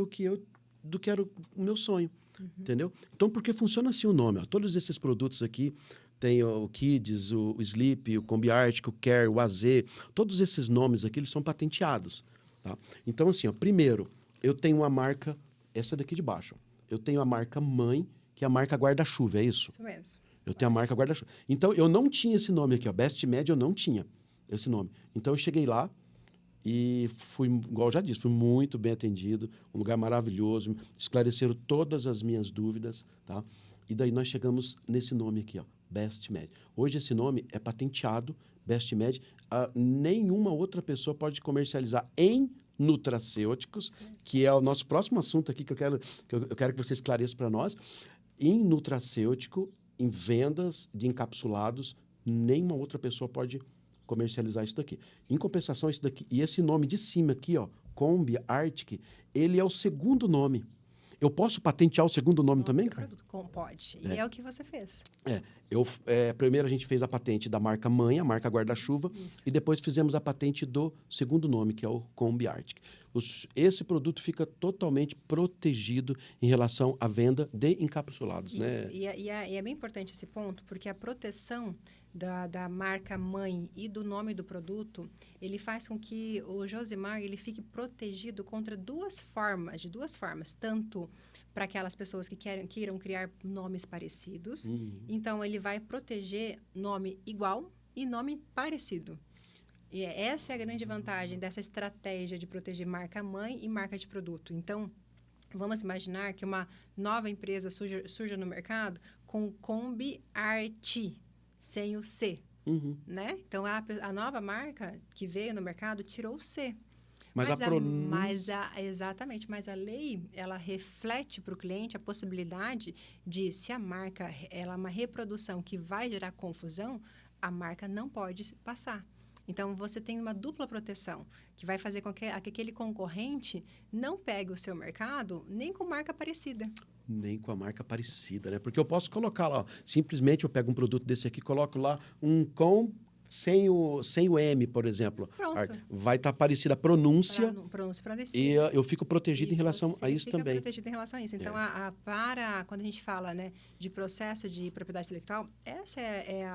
era o meu sonho. Entendeu? Então, porque funciona assim o nome. Ó, todos esses produtos aqui, tem o Kids, o Sleep, o Combi Arctic, o Care, o AZ, todos esses nomes aqui, eles são patenteados. Tá? Então, assim, ó, primeiro, eu tenho uma marca, essa daqui de baixo. Eu tenho a marca mãe, que é a marca guarda-chuva, é isso? Isso mesmo. Eu tenho a marca guarda-chuva. Então, eu não tinha esse nome aqui, ó. Best Med, eu não tinha esse nome. Então, eu cheguei lá e fui, igual eu já disse, fui muito bem atendido, um lugar maravilhoso, esclareceram todas as minhas dúvidas, tá? E daí nós chegamos nesse nome aqui, ó, Best Med. Hoje esse nome é patenteado, Best Med. Nenhuma outra pessoa pode comercializar em nutracêuticos, que é o nosso próximo assunto aqui que eu quero que você esclareça para nós. Em nutracêutico, em vendas de encapsulados, nenhuma outra pessoa pode comercializar isso daqui. Em compensação, esse daqui, e esse nome de cima aqui, ó, Combi Arctic, ele é o segundo nome. Eu posso patentear o segundo nome também, cara? Pode. E é o que você fez. Primeiro a gente fez a patente da marca mãe, a marca guarda-chuva, e depois fizemos a patente do segundo nome, que é o Combi Arctic. Esse produto fica totalmente protegido em relação à venda de encapsulados, Isso. né? E é bem importante esse ponto, porque a proteção da marca mãe e do nome do produto, ele faz com que o Josimar ele fique protegido contra de duas formas, tanto para aquelas pessoas que queiram criar nomes parecidos, então ele vai proteger nome igual e nome parecido. E essa é a grande vantagem dessa estratégia de proteger marca mãe e marca de produto. Então, vamos imaginar que uma nova empresa surja no mercado com Combi Arti, sem o C, né? Então, a nova marca que veio no mercado tirou o C. Mas a pronúncia... Exatamente, mas a lei, ela reflete para o cliente a possibilidade de, se a marca ela é uma reprodução que vai gerar confusão, a marca não pode passar. Então, você tem uma dupla proteção, que vai fazer com que aquele concorrente não pegue o seu mercado nem com marca parecida. Nem com a marca parecida, né? Porque eu posso colocar lá, ó, simplesmente eu pego um produto desse aqui, coloco lá um com sem o M, por exemplo. Pronto. Vai estar parecida a pronúncia. Pronúncia para descer. E eu fico protegido em relação a isso também. Protegido em relação a isso. Então, quando a gente fala, né, de processo de propriedade intelectual, essa é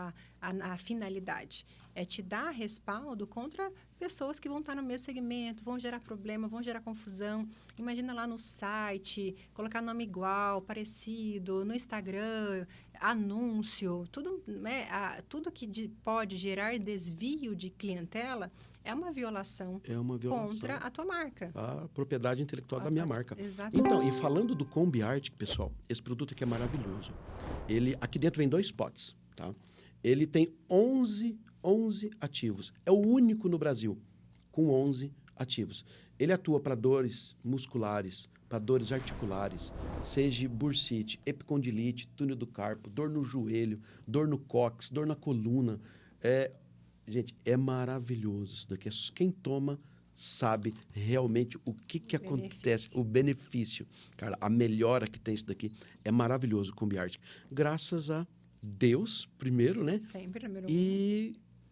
a finalidade. É te dar respaldo contra pessoas que vão estar no mesmo segmento, vão gerar problema, vão gerar confusão. Imagina lá no site, colocar nome igual, parecido, no Instagram, anúncio, tudo, né, tudo que pode gerar desvio de clientela é uma violação contra a tua marca. A propriedade intelectual da minha marca. Exatamente. Então, e falando do Combi Arctic, pessoal, esse produto aqui é maravilhoso. Aqui dentro vem 2 potes, tá? Ele tem 11 ativos. É o único no Brasil com 11 ativos. Ele atua para dores musculares, para dores articulares, seja bursite, epicondilite, túnel do carpo, dor no joelho, dor no cóccix, dor na coluna. Gente, é maravilhoso isso daqui. Quem toma sabe realmente o que acontece, o benefício. Cara, a melhora que tem isso daqui é maravilhoso com o Combi Arctic. Graças a Deus, primeiro, né? Sempre, número 1.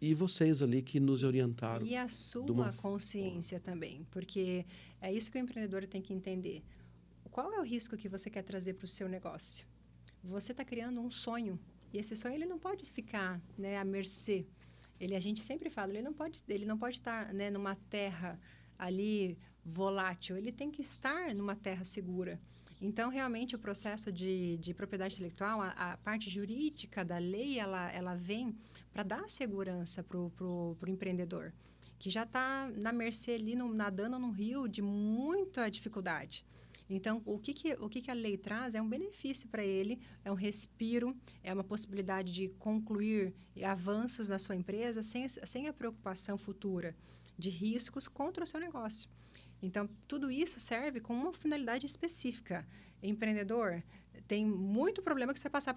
E E vocês ali que nos orientaram. E a de sua uma consciência também, porque é isso que o empreendedor tem que entender. Qual é o risco que você quer trazer para o seu negócio? Você está criando um sonho, e esse sonho ele não pode ficar, né, à mercê. A gente sempre fala, ele não pode estar, né, numa terra ali volátil, ele tem que estar numa terra segura. Então, realmente, o processo de propriedade intelectual, a parte jurídica da lei, ela vem para dar segurança para o empreendedor, que já está na mercê ali, nadando num rio de muita dificuldade. Então, o que a lei traz é um benefício para ele, é um respiro, é uma possibilidade de concluir avanços na sua empresa sem a preocupação futura de riscos contra o seu negócio. Então, tudo isso serve com uma finalidade específica. Empreendedor, tem muito problema que você vai passar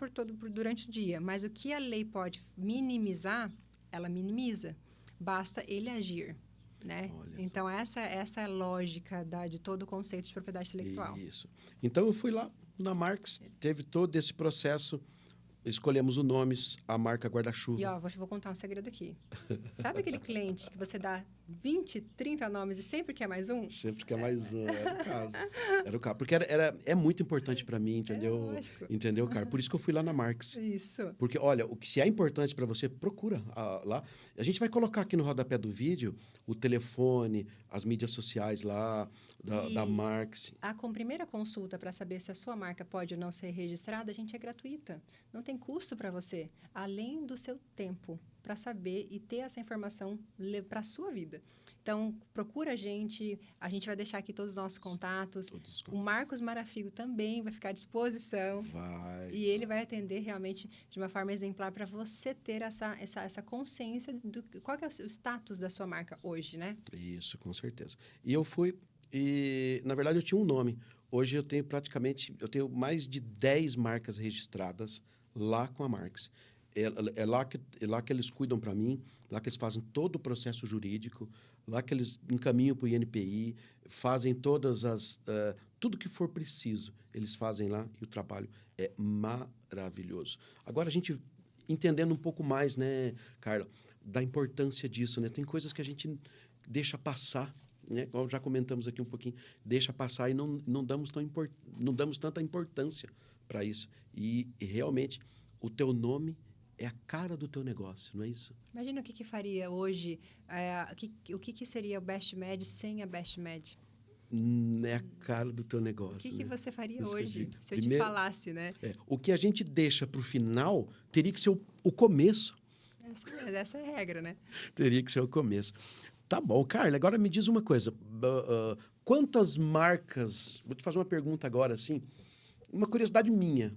durante o dia, mas o que a lei pode minimizar, ela minimiza. Basta ele agir, né? Então, essa é a lógica de todo o conceito de propriedade intelectual. Isso. Então, eu fui lá na Marx, teve todo esse processo, escolhemos o nome, a marca guarda-chuva. E, vou contar um segredo aqui. Sabe aquele cliente que você dá 20, 30 nomes e sempre quer mais um? Sempre quer mais um, era o caso. Era o caso. Porque é muito importante para mim, entendeu? Lógico. Entendeu, cara? Por isso que eu fui lá na Marx. Isso. Porque, olha, se é importante para você, procura lá. A gente vai colocar aqui no rodapé do vídeo o telefone, as mídias sociais lá, da Marx. A primeira consulta para saber se a sua marca pode ou não ser registrada, a gente é gratuita. Não tem custo para você, além do seu tempo, para saber e ter essa informação para a sua vida. Então, procura a gente vai deixar aqui todos os nossos contatos. O Marcos Marafigo também vai ficar à disposição. E ele vai atender realmente de uma forma exemplar para você ter essa consciência do qual que é o status da sua marca hoje, né? Isso, com certeza. E eu fui, na verdade, eu tinha um nome. Hoje eu tenho mais de 10 marcas registradas lá com a Marx. É lá que eles cuidam para mim, lá que eles fazem todo o processo jurídico, lá que eles encaminham para o INPI, fazem tudo que for preciso, eles fazem lá e o trabalho é maravilhoso. Agora, a gente entendendo um pouco mais, né, Carla, da importância disso, né? Tem coisas que a gente deixa passar, né? Como já comentamos aqui um pouquinho, deixa passar e não damos tanta importância para isso. E realmente, o teu nome é a cara do teu negócio, não é isso? Imagina o que faria hoje, o que seria o Best Med sem a Best Med? É a cara do teu negócio. O que você faria isso hoje, se eu te falasse, né? O que a gente deixa para o final teria que ser o começo. Essa é a regra, né? Teria que ser o começo. Tá bom, Carla, agora me diz uma coisa. Quantas marcas... Vou te fazer uma pergunta agora, assim. Uma curiosidade minha.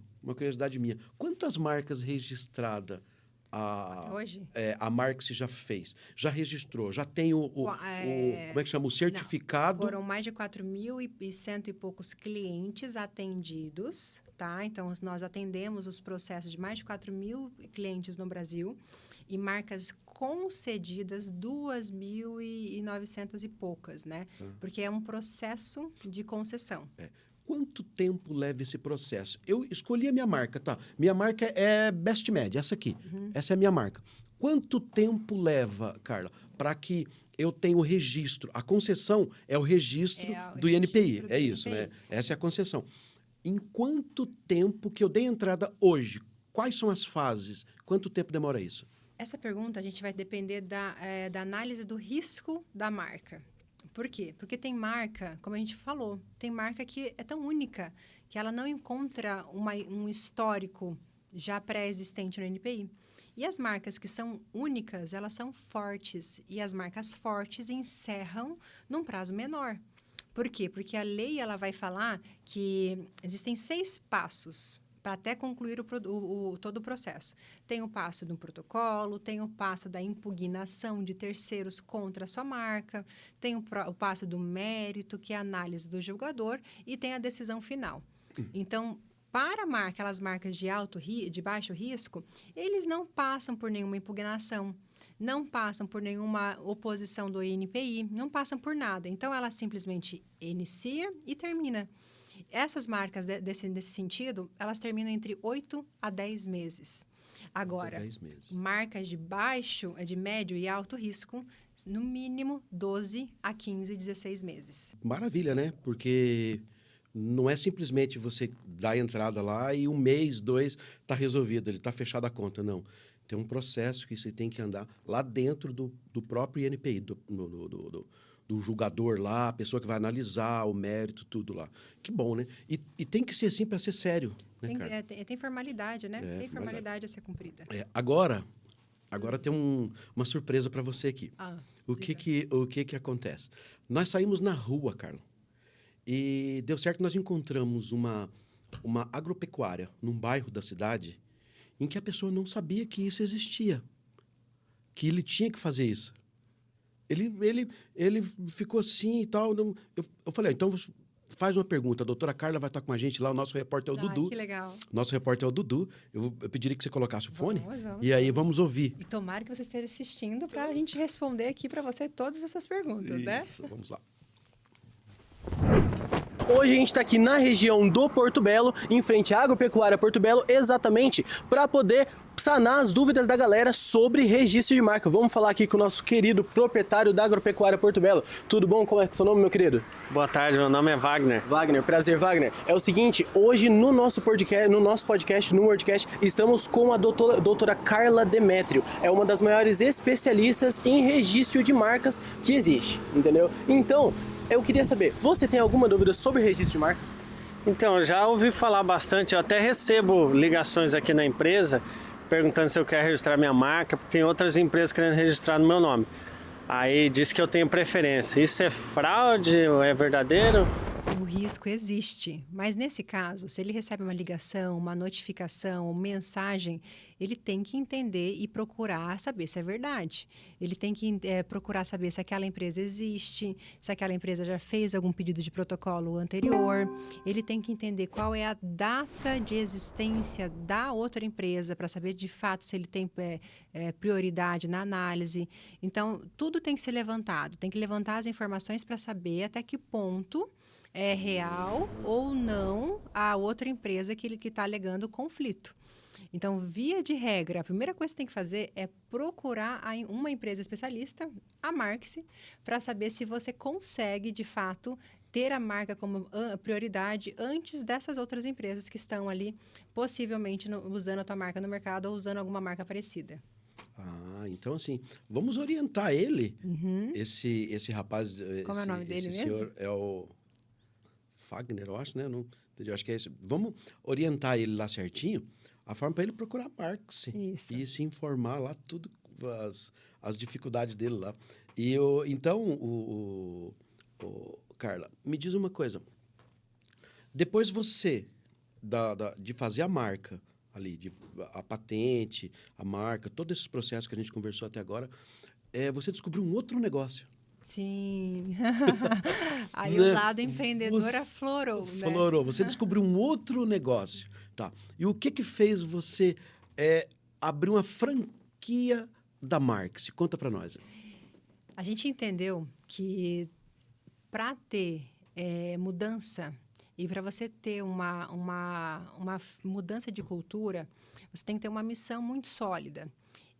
Quantas marcas registradas hoje? A Marx já fez? Já registrou? Já tem como é que chama? O certificado? Não, foram mais de 4.100 e poucos clientes atendidos, tá? Então, nós atendemos os processos de mais de 4.000 clientes no Brasil e marcas concedidas 2.900 e poucas, né? Porque é um processo de concessão. Quanto tempo leva esse processo? Eu escolhi a minha marca, tá? Minha marca é Best Med, essa aqui. Essa é a minha marca. Quanto tempo leva, Carla, para que eu tenha o registro? A concessão é o registro do INPI, é isso, né? Essa é a concessão. Em quanto tempo que eu dei entrada hoje? Quais são as fases? Quanto tempo demora isso? Essa pergunta, a gente vai depender da análise do risco da marca. Por quê? Porque tem marca, como a gente falou, tem marca que é tão única que ela não encontra um histórico já pré-existente no NPI. E as marcas que são únicas, elas são fortes. E as marcas fortes encerram num prazo menor. Por quê? Porque a lei ela vai falar que existem 6 passos para até concluir todo o processo. Tem o passo do protocolo, tem o passo da impugnação de terceiros contra a sua marca, tem o passo do mérito, que é a análise do julgador, e tem a decisão final. Então, para aquelas marcas de baixo risco, eles não passam por nenhuma impugnação, não passam por nenhuma oposição do INPI, não passam por nada. Então, ela simplesmente inicia e termina. Essas marcas, nesse sentido, elas terminam entre 8 a 10 meses. Agora, 10 meses. marcas de baixo, de médio e alto risco, no mínimo 12 a 15, 16 meses. Maravilha, né? Porque não é simplesmente você dar a entrada lá e 1 mês, 2, tá resolvido, ele tá fechada a conta, não. Tem um processo que você tem que andar lá dentro do próprio INPI, do julgador lá, a pessoa que vai analisar o mérito, tudo lá. Que bom, né? E tem que ser assim para ser sério, né, cara? Tem formalidade, né? É, Tem formalidade a ser cumprida. Agora tem uma surpresa para você aqui. O diga. que acontece? Nós saímos na rua, Carla, e deu certo, nós encontramos uma agropecuária num bairro da cidade em que a pessoa não sabia que isso existia, que ele tinha que fazer isso. Ele ficou assim e tal. Eu falei, então faz uma pergunta. A doutora Carla vai estar com a gente lá, o nosso repórter é o Dudu. Que legal. Nosso repórter é o Dudu. Eu pediria que você colocasse o fone. Vamos, e aí vamos ouvir. E tomara que você esteja assistindo para a gente responder aqui para você todas as suas perguntas, né? Isso, vamos lá. Hoje a gente está aqui na região do Porto Belo, em frente à Agropecuária Porto Belo, exatamente para poder sanar as dúvidas da galera sobre registro de marca. Vamos falar aqui com o nosso querido proprietário da Agropecuária Porto Belo. Tudo bom? Como é seu nome, meu querido? Boa tarde, meu nome é Wagner. Wagner, prazer, Wagner. É o seguinte, hoje no nosso podcast, no Wordcast, estamos com a doutora Carla Demétrio. É uma das maiores especialistas em registro de marcas que existe, entendeu? Então, eu queria saber, você tem alguma dúvida sobre registro de marca? Então, eu já ouvi falar bastante, eu até recebo ligações aqui na empresa perguntando se eu quero registrar minha marca, porque tem outras empresas querendo registrar no meu nome. Aí diz que eu tenho preferência. Isso é fraude ou é verdadeiro? O risco existe, mas nesse caso, se ele recebe uma ligação, uma notificação, uma mensagem, ele tem que entender e procurar saber se é verdade. Ele tem que procurar saber se aquela empresa existe, se aquela empresa já fez algum pedido de protocolo anterior. Ele tem que entender qual é a data de existência da outra empresa para saber de fato se ele tem prioridade na análise. Então, tudo tem que ser levantado. Tem que levantar as informações para saber até que ponto é real ou não a outra empresa que está alegando conflito. Então, via de regra, a primeira coisa que você tem que fazer é procurar uma empresa especialista, a Marx, para saber se você consegue, de fato, ter a marca como prioridade antes dessas outras empresas que estão ali, possivelmente usando a tua marca no mercado ou usando alguma marca parecida. Então assim, vamos orientar ele, esse rapaz... Como é o nome dele esse mesmo? senhor é o... Wagner, eu acho, né? Não, eu acho que é esse. Vamos orientar ele lá certinho, a forma para ele procurar Marx. Isso. E se informar lá, tudo, as dificuldades dele lá. Então, Carla, me diz uma coisa. Depois você, de fazer a marca ali, a patente, a marca, todos esses processos que a gente conversou até agora, você descobriu um outro negócio. Sim. Aí o lado empreendedor aflorou, né? Aflorou. Você descobriu um outro negócio. Tá. E o que fez você abrir uma franquia da Marx? Conta para nós. A gente entendeu que para ter mudança e para você ter uma mudança de cultura, você tem que ter uma missão muito sólida.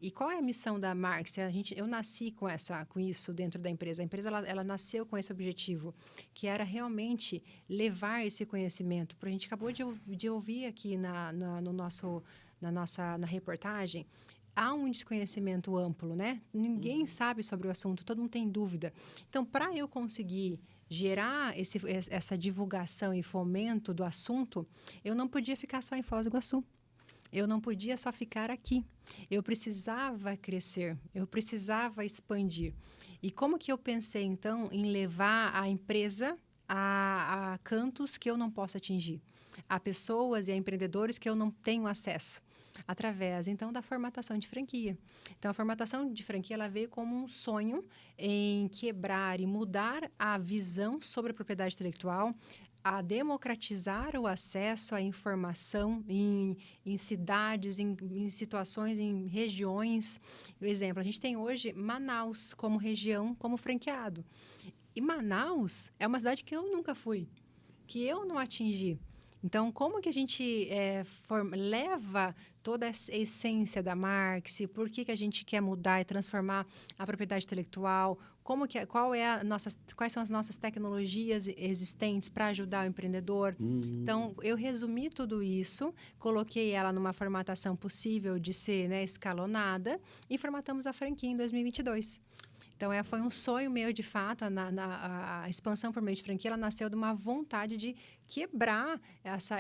E qual é a missão da Marx? Eu nasci com isso dentro da empresa. A empresa ela nasceu com esse objetivo, que era realmente levar esse conhecimento. A gente acabou de ouvir aqui na reportagem, há um desconhecimento amplo, né? Ninguém sabe sobre o assunto, todo mundo tem dúvida. Então, para eu conseguir gerar essa divulgação e fomento do assunto, eu não podia ficar só em Foz do Iguaçu. Eu não podia só ficar aqui. Eu precisava crescer, eu precisava expandir. E como que eu pensei, então, em levar a empresa a cantos que eu não posso atingir? A pessoas e a empreendedores que eu não tenho acesso? Através, então, da formatação de franquia. Então, a formatação de franquia ela veio como um sonho em quebrar e mudar a visão sobre a propriedade intelectual, a democratizar o acesso à informação em cidades, em situações, em regiões. Por exemplo, a gente tem hoje Manaus como região, como franqueado. E Manaus é uma cidade que eu nunca fui, que eu não atingi. Então, como que a gente leva toda a essência da Marx, por que a gente quer mudar e transformar a propriedade intelectual, quais são as nossas tecnologias existentes para ajudar o empreendedor. Então, eu resumi tudo isso, coloquei ela numa formatação possível de ser, né, escalonada e formatamos a franquia em 2022. Então, foi um sonho meu, de fato, a expansão por meio de franquia, ela nasceu de uma vontade de quebrar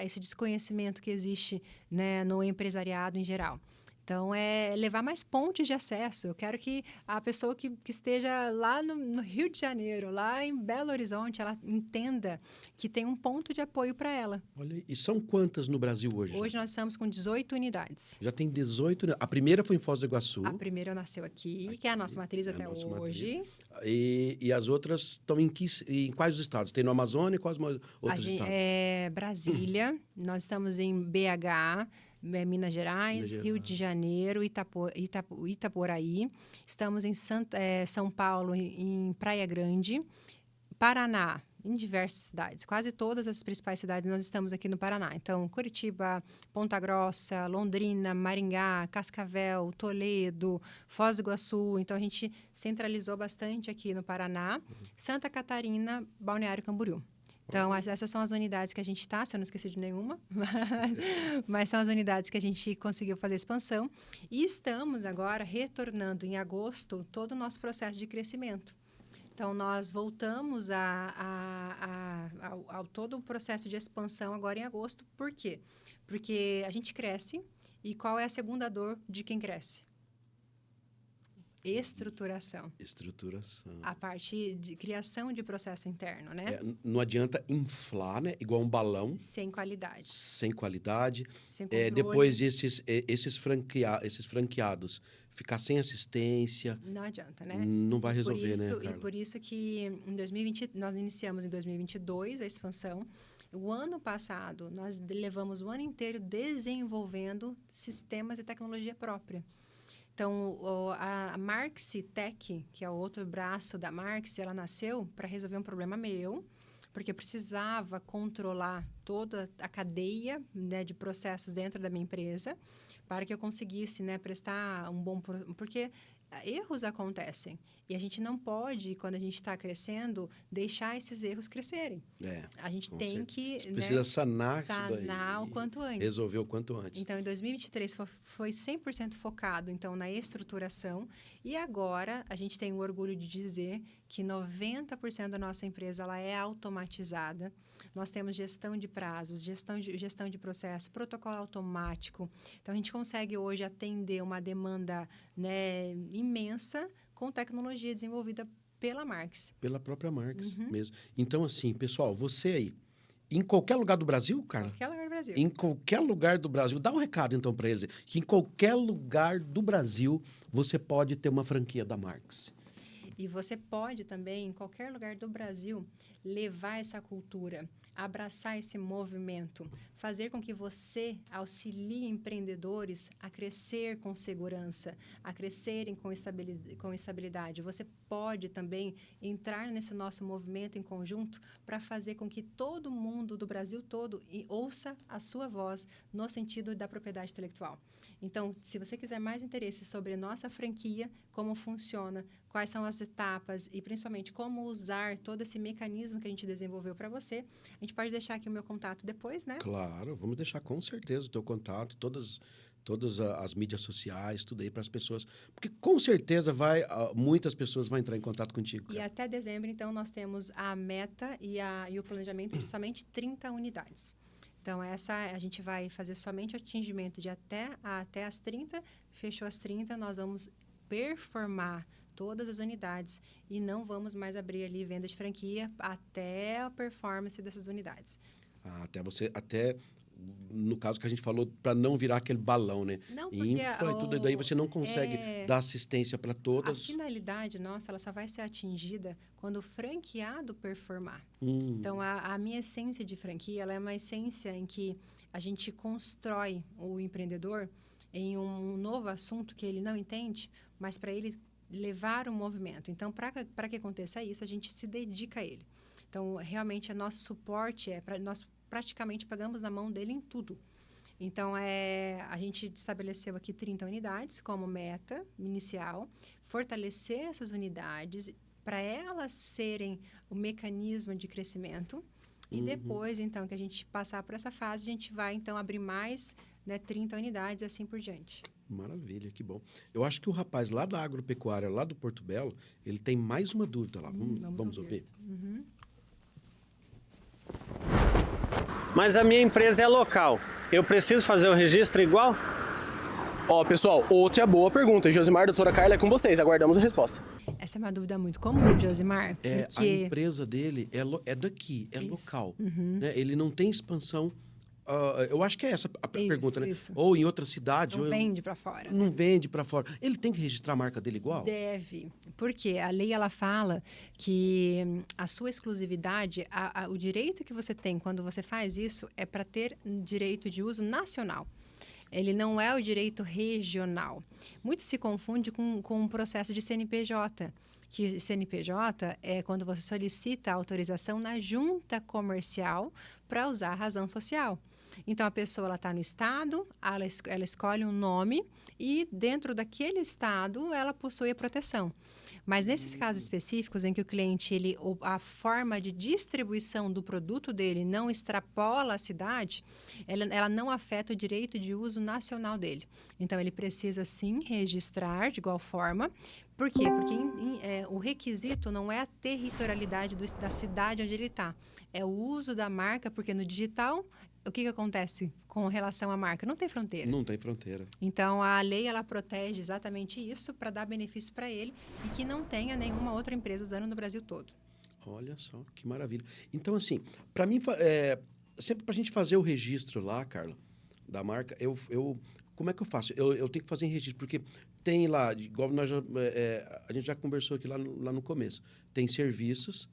esse desconhecimento que existe, né, no empresariado em geral. Então, é levar mais pontes de acesso. Eu quero que a pessoa que esteja lá no Rio de Janeiro, lá em Belo Horizonte, ela entenda que tem um ponto de apoio para ela. Olha, e são quantas no Brasil hoje? Hoje nós estamos com 18 unidades. Já tem 18. A primeira foi em Foz do Iguaçu. A primeira nasceu aqui, que é a nossa matriz até hoje. E as outras estão em quais estados? Tem no Amazônia e quais outros estados? Brasília, nós estamos em BH, Minas Gerais, Rio de Janeiro, Itaporaí. Estamos em São Paulo, em Praia Grande. Paraná, em diversas cidades. Quase todas as principais cidades nós estamos aqui no Paraná. Então, Curitiba, Ponta Grossa, Londrina, Maringá, Cascavel, Toledo, Foz do Iguaçu. Então, a gente centralizou bastante aqui no Paraná. Santa Catarina, Balneário Camboriú. Então, essas são as unidades que a gente está, se eu não esqueci de nenhuma, mas são as unidades que a gente conseguiu fazer expansão. E estamos agora retornando em agosto todo o nosso processo de crescimento. Então, nós voltamos ao todo o processo de expansão agora em agosto. Por quê? Porque a gente cresce e qual é a segunda dor de quem cresce? Estruturação. A parte de criação de processo interno, né? Não adianta inflar, né? Igual um balão. Sem qualidade. Sem qualidade. Sem controle. Depois esses franqueados ficar sem assistência. Não adianta, né? Não vai resolver, né, Carla? E por isso que nós iniciamos em 2022 a expansão. O ano passado, nós levamos o ano inteiro desenvolvendo sistemas e tecnologia própria. Então, a Marx Tech, que é o outro braço da Marx, ela nasceu para resolver um problema meu, porque eu precisava controlar toda a cadeia, né, de processos dentro da minha empresa, para que eu conseguisse, né, prestar um bom... Porque erros acontecem e a gente não pode, quando a gente está crescendo, deixar esses erros crescerem. A gente tem que... Você precisa sanar isso daí, o quanto antes. Resolver o quanto antes. Então, em 2023 foi 100% focado, então, na estruturação. E agora, a gente tem o orgulho de dizer que 90% da nossa empresa ela é automatizada. Nós temos gestão de prazos, gestão de processo, protocolo automático. Então, a gente consegue hoje atender uma demanda, né, imensa com tecnologia desenvolvida pela Marx. Pela própria Marx mesmo. Então, assim, pessoal, você aí, em qualquer lugar do Brasil, Carla? Em qualquer lugar do Brasil. Em qualquer lugar do Brasil. Dá um recado, então, para eles. Que em qualquer lugar do Brasil, você pode ter uma franquia da Marx. E você pode também, em qualquer lugar do Brasil, levar essa cultura, abraçar esse movimento, fazer com que você auxilie empreendedores a crescer com segurança, a crescerem com estabilidade. Você pode também entrar nesse nosso movimento em conjunto para fazer com que todo mundo do Brasil todo ouça a sua voz no sentido da propriedade intelectual. Então, se você quiser mais interesse sobre nossa franquia, como funciona, quais são as etapas e, principalmente, como usar todo esse mecanismo que a gente desenvolveu para você, a gente pode deixar aqui o meu contato depois, né? Claro, vamos deixar com certeza o teu contato, todas as mídias sociais, tudo aí para as pessoas. Porque, com certeza, muitas pessoas vão entrar em contato contigo. Cara. E até dezembro, então, nós temos a meta e o planejamento de somente 30 unidades. Então, a gente vai fazer somente o atingimento de até as 30. Fechou as 30, nós vamos performar todas as unidades e não vamos mais abrir ali venda de franquia até a performance dessas unidades. Até no caso que a gente falou, para não virar aquele balão, né? Não, porque Infla e tudo, daí você não consegue dar assistência para todas. A finalidade nossa, ela só vai ser atingida quando o franqueado performar. Então, a minha essência de franquia, ela é uma essência em que a gente constrói o empreendedor em um novo assunto que ele não entende, mas para ele levar o movimento. Então, para que aconteça isso, a gente se dedica a ele. Então, realmente, nosso suporte nós praticamente pagamos na mão dele em tudo. Então, a gente estabeleceu aqui 30 unidades como meta inicial, fortalecer essas unidades para elas serem o mecanismo de crescimento. E depois, então, que a gente passar por essa fase, a gente vai, então, abrir mais, né, 30 unidades e assim por diante. Maravilha, que bom. Eu acho que o rapaz lá da agropecuária, lá do Porto Belo, ele tem mais uma dúvida lá. Vamos ouvir? Mas a minha empresa é local. Eu preciso fazer o registro igual? Ó, pessoal, outra boa pergunta. Josimar, doutora Carla, é com vocês. Aguardamos a resposta. Essa é uma dúvida muito comum, Josimar, A porque... empresa dele é daqui, é local. Né? Ele não tem expansão. Eu acho que é essa a pergunta, né? Isso. Ou em outra cidade. Não ou vende para fora. Não vende para fora. Ele tem que registrar a marca dele igual? Deve, porque a lei ela fala que a sua exclusividade, o direito que você tem quando você faz isso é para ter direito de uso nacional. Ele não é o direito regional. Muito se confunde com o processo de CNPJ, que CNPJ é quando você solicita a autorização na junta comercial para usar a razão social. Então, a pessoa está no estado, ela escolhe um nome e, dentro daquele estado, ela possui a proteção. Mas, nesses casos específicos, em que o cliente, a forma de distribuição do produto dele não extrapola a cidade, ela não afeta o direito de uso nacional dele. Então, ele precisa, sim, registrar de igual forma. Por quê? Porque o requisito não é a territorialidade da cidade onde ele está. É o uso da marca, porque no digital... O que acontece com relação à marca? Não tem fronteira. Não tem fronteira. Então, a lei, ela protege exatamente isso para dar benefício para ele e que não tenha nenhuma outra empresa usando no Brasil todo. Olha só, que maravilha. Então, assim, para mim, sempre para a gente fazer o registro lá, Carla, da marca, como é que eu faço? Eu tenho que fazer em registro, porque tem lá, igual a gente já conversou aqui lá no começo, tem serviços,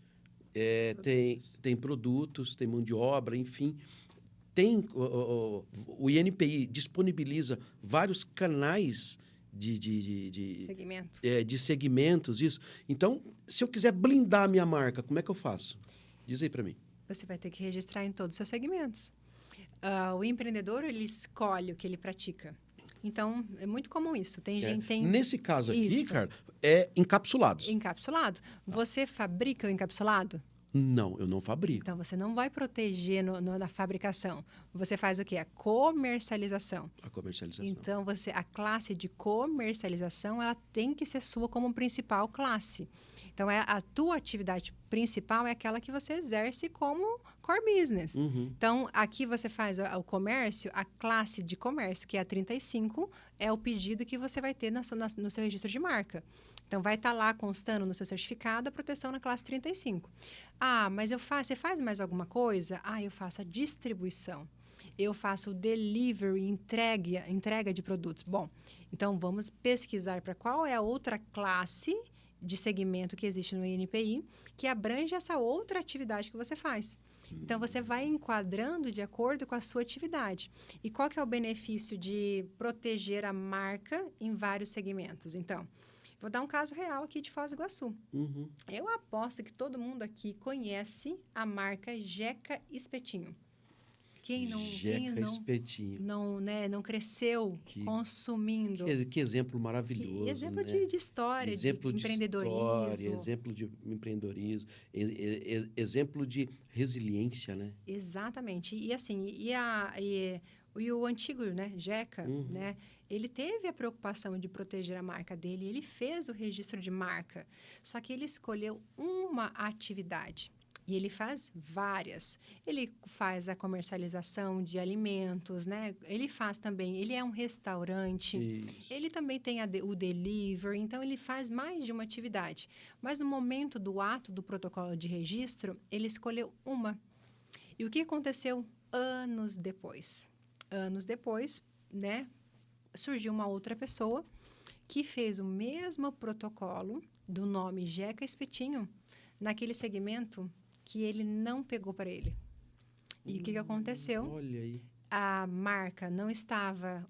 tem produtos, tem mão de obra, enfim... O INPI disponibiliza vários canais de Segmento. De segmentos, isso. Então, se eu quiser blindar a minha marca, como é que eu faço? Diz aí para mim. Você vai ter que registrar em todos os seus segmentos. O empreendedor, ele escolhe o que ele pratica. Então, é muito comum isso. Nesse caso aqui, Isso. cara, é encapsulados. Encapsulado. Você fabrica o encapsulado? Não, eu não fabrico. Então, você não vai proteger na fabricação. Você faz o quê? A comercialização. A comercialização. Então, a classe de comercialização, ela tem que ser sua como principal classe. Então, a tua atividade principal é aquela que você exerce como core business. Então, aqui você faz o comércio, a classe de comércio, que é a 35, é o pedido que você vai ter no seu registro de marca. Então, vai estar lá constando no seu certificado a proteção na classe 35. Ah, mas você faz mais alguma coisa? Ah, eu faço a distribuição. Eu faço o delivery, entrega de produtos. Bom, então vamos pesquisar para qual é a outra classe de segmento que existe no INPI que abrange essa outra atividade que você faz. Então, você vai enquadrando de acordo com a sua atividade. E qual que é o benefício de proteger a marca em vários segmentos? Então, vou dar um caso real aqui de Foz do Iguaçu. Eu aposto que todo mundo aqui conhece a marca Jeca Espetinho. Quem não Espetinho. não cresceu consumindo. Que exemplo maravilhoso. Que exemplo, né? de história, exemplo de empreendedorismo. Exemplo de empreendedorismo, exemplo de resiliência, né? Exatamente. E assim, e o antigo, né, Jeca, né, ele teve a preocupação de proteger a marca dele, ele fez o registro de marca, só que ele escolheu uma atividade. E ele faz várias. Ele faz a comercialização de alimentos, né? Ele faz também, ele é um restaurante. Isso. Ele também tem o delivery, então ele faz mais de uma atividade. Mas no momento do ato do protocolo de registro, ele escolheu uma. E o que aconteceu anos depois? Anos depois, né, surgiu uma outra pessoa que fez o mesmo protocolo do nome Jeca Espetinho naquele segmento que ele não pegou para ele. E o que aconteceu? Olha aí. A marca não estava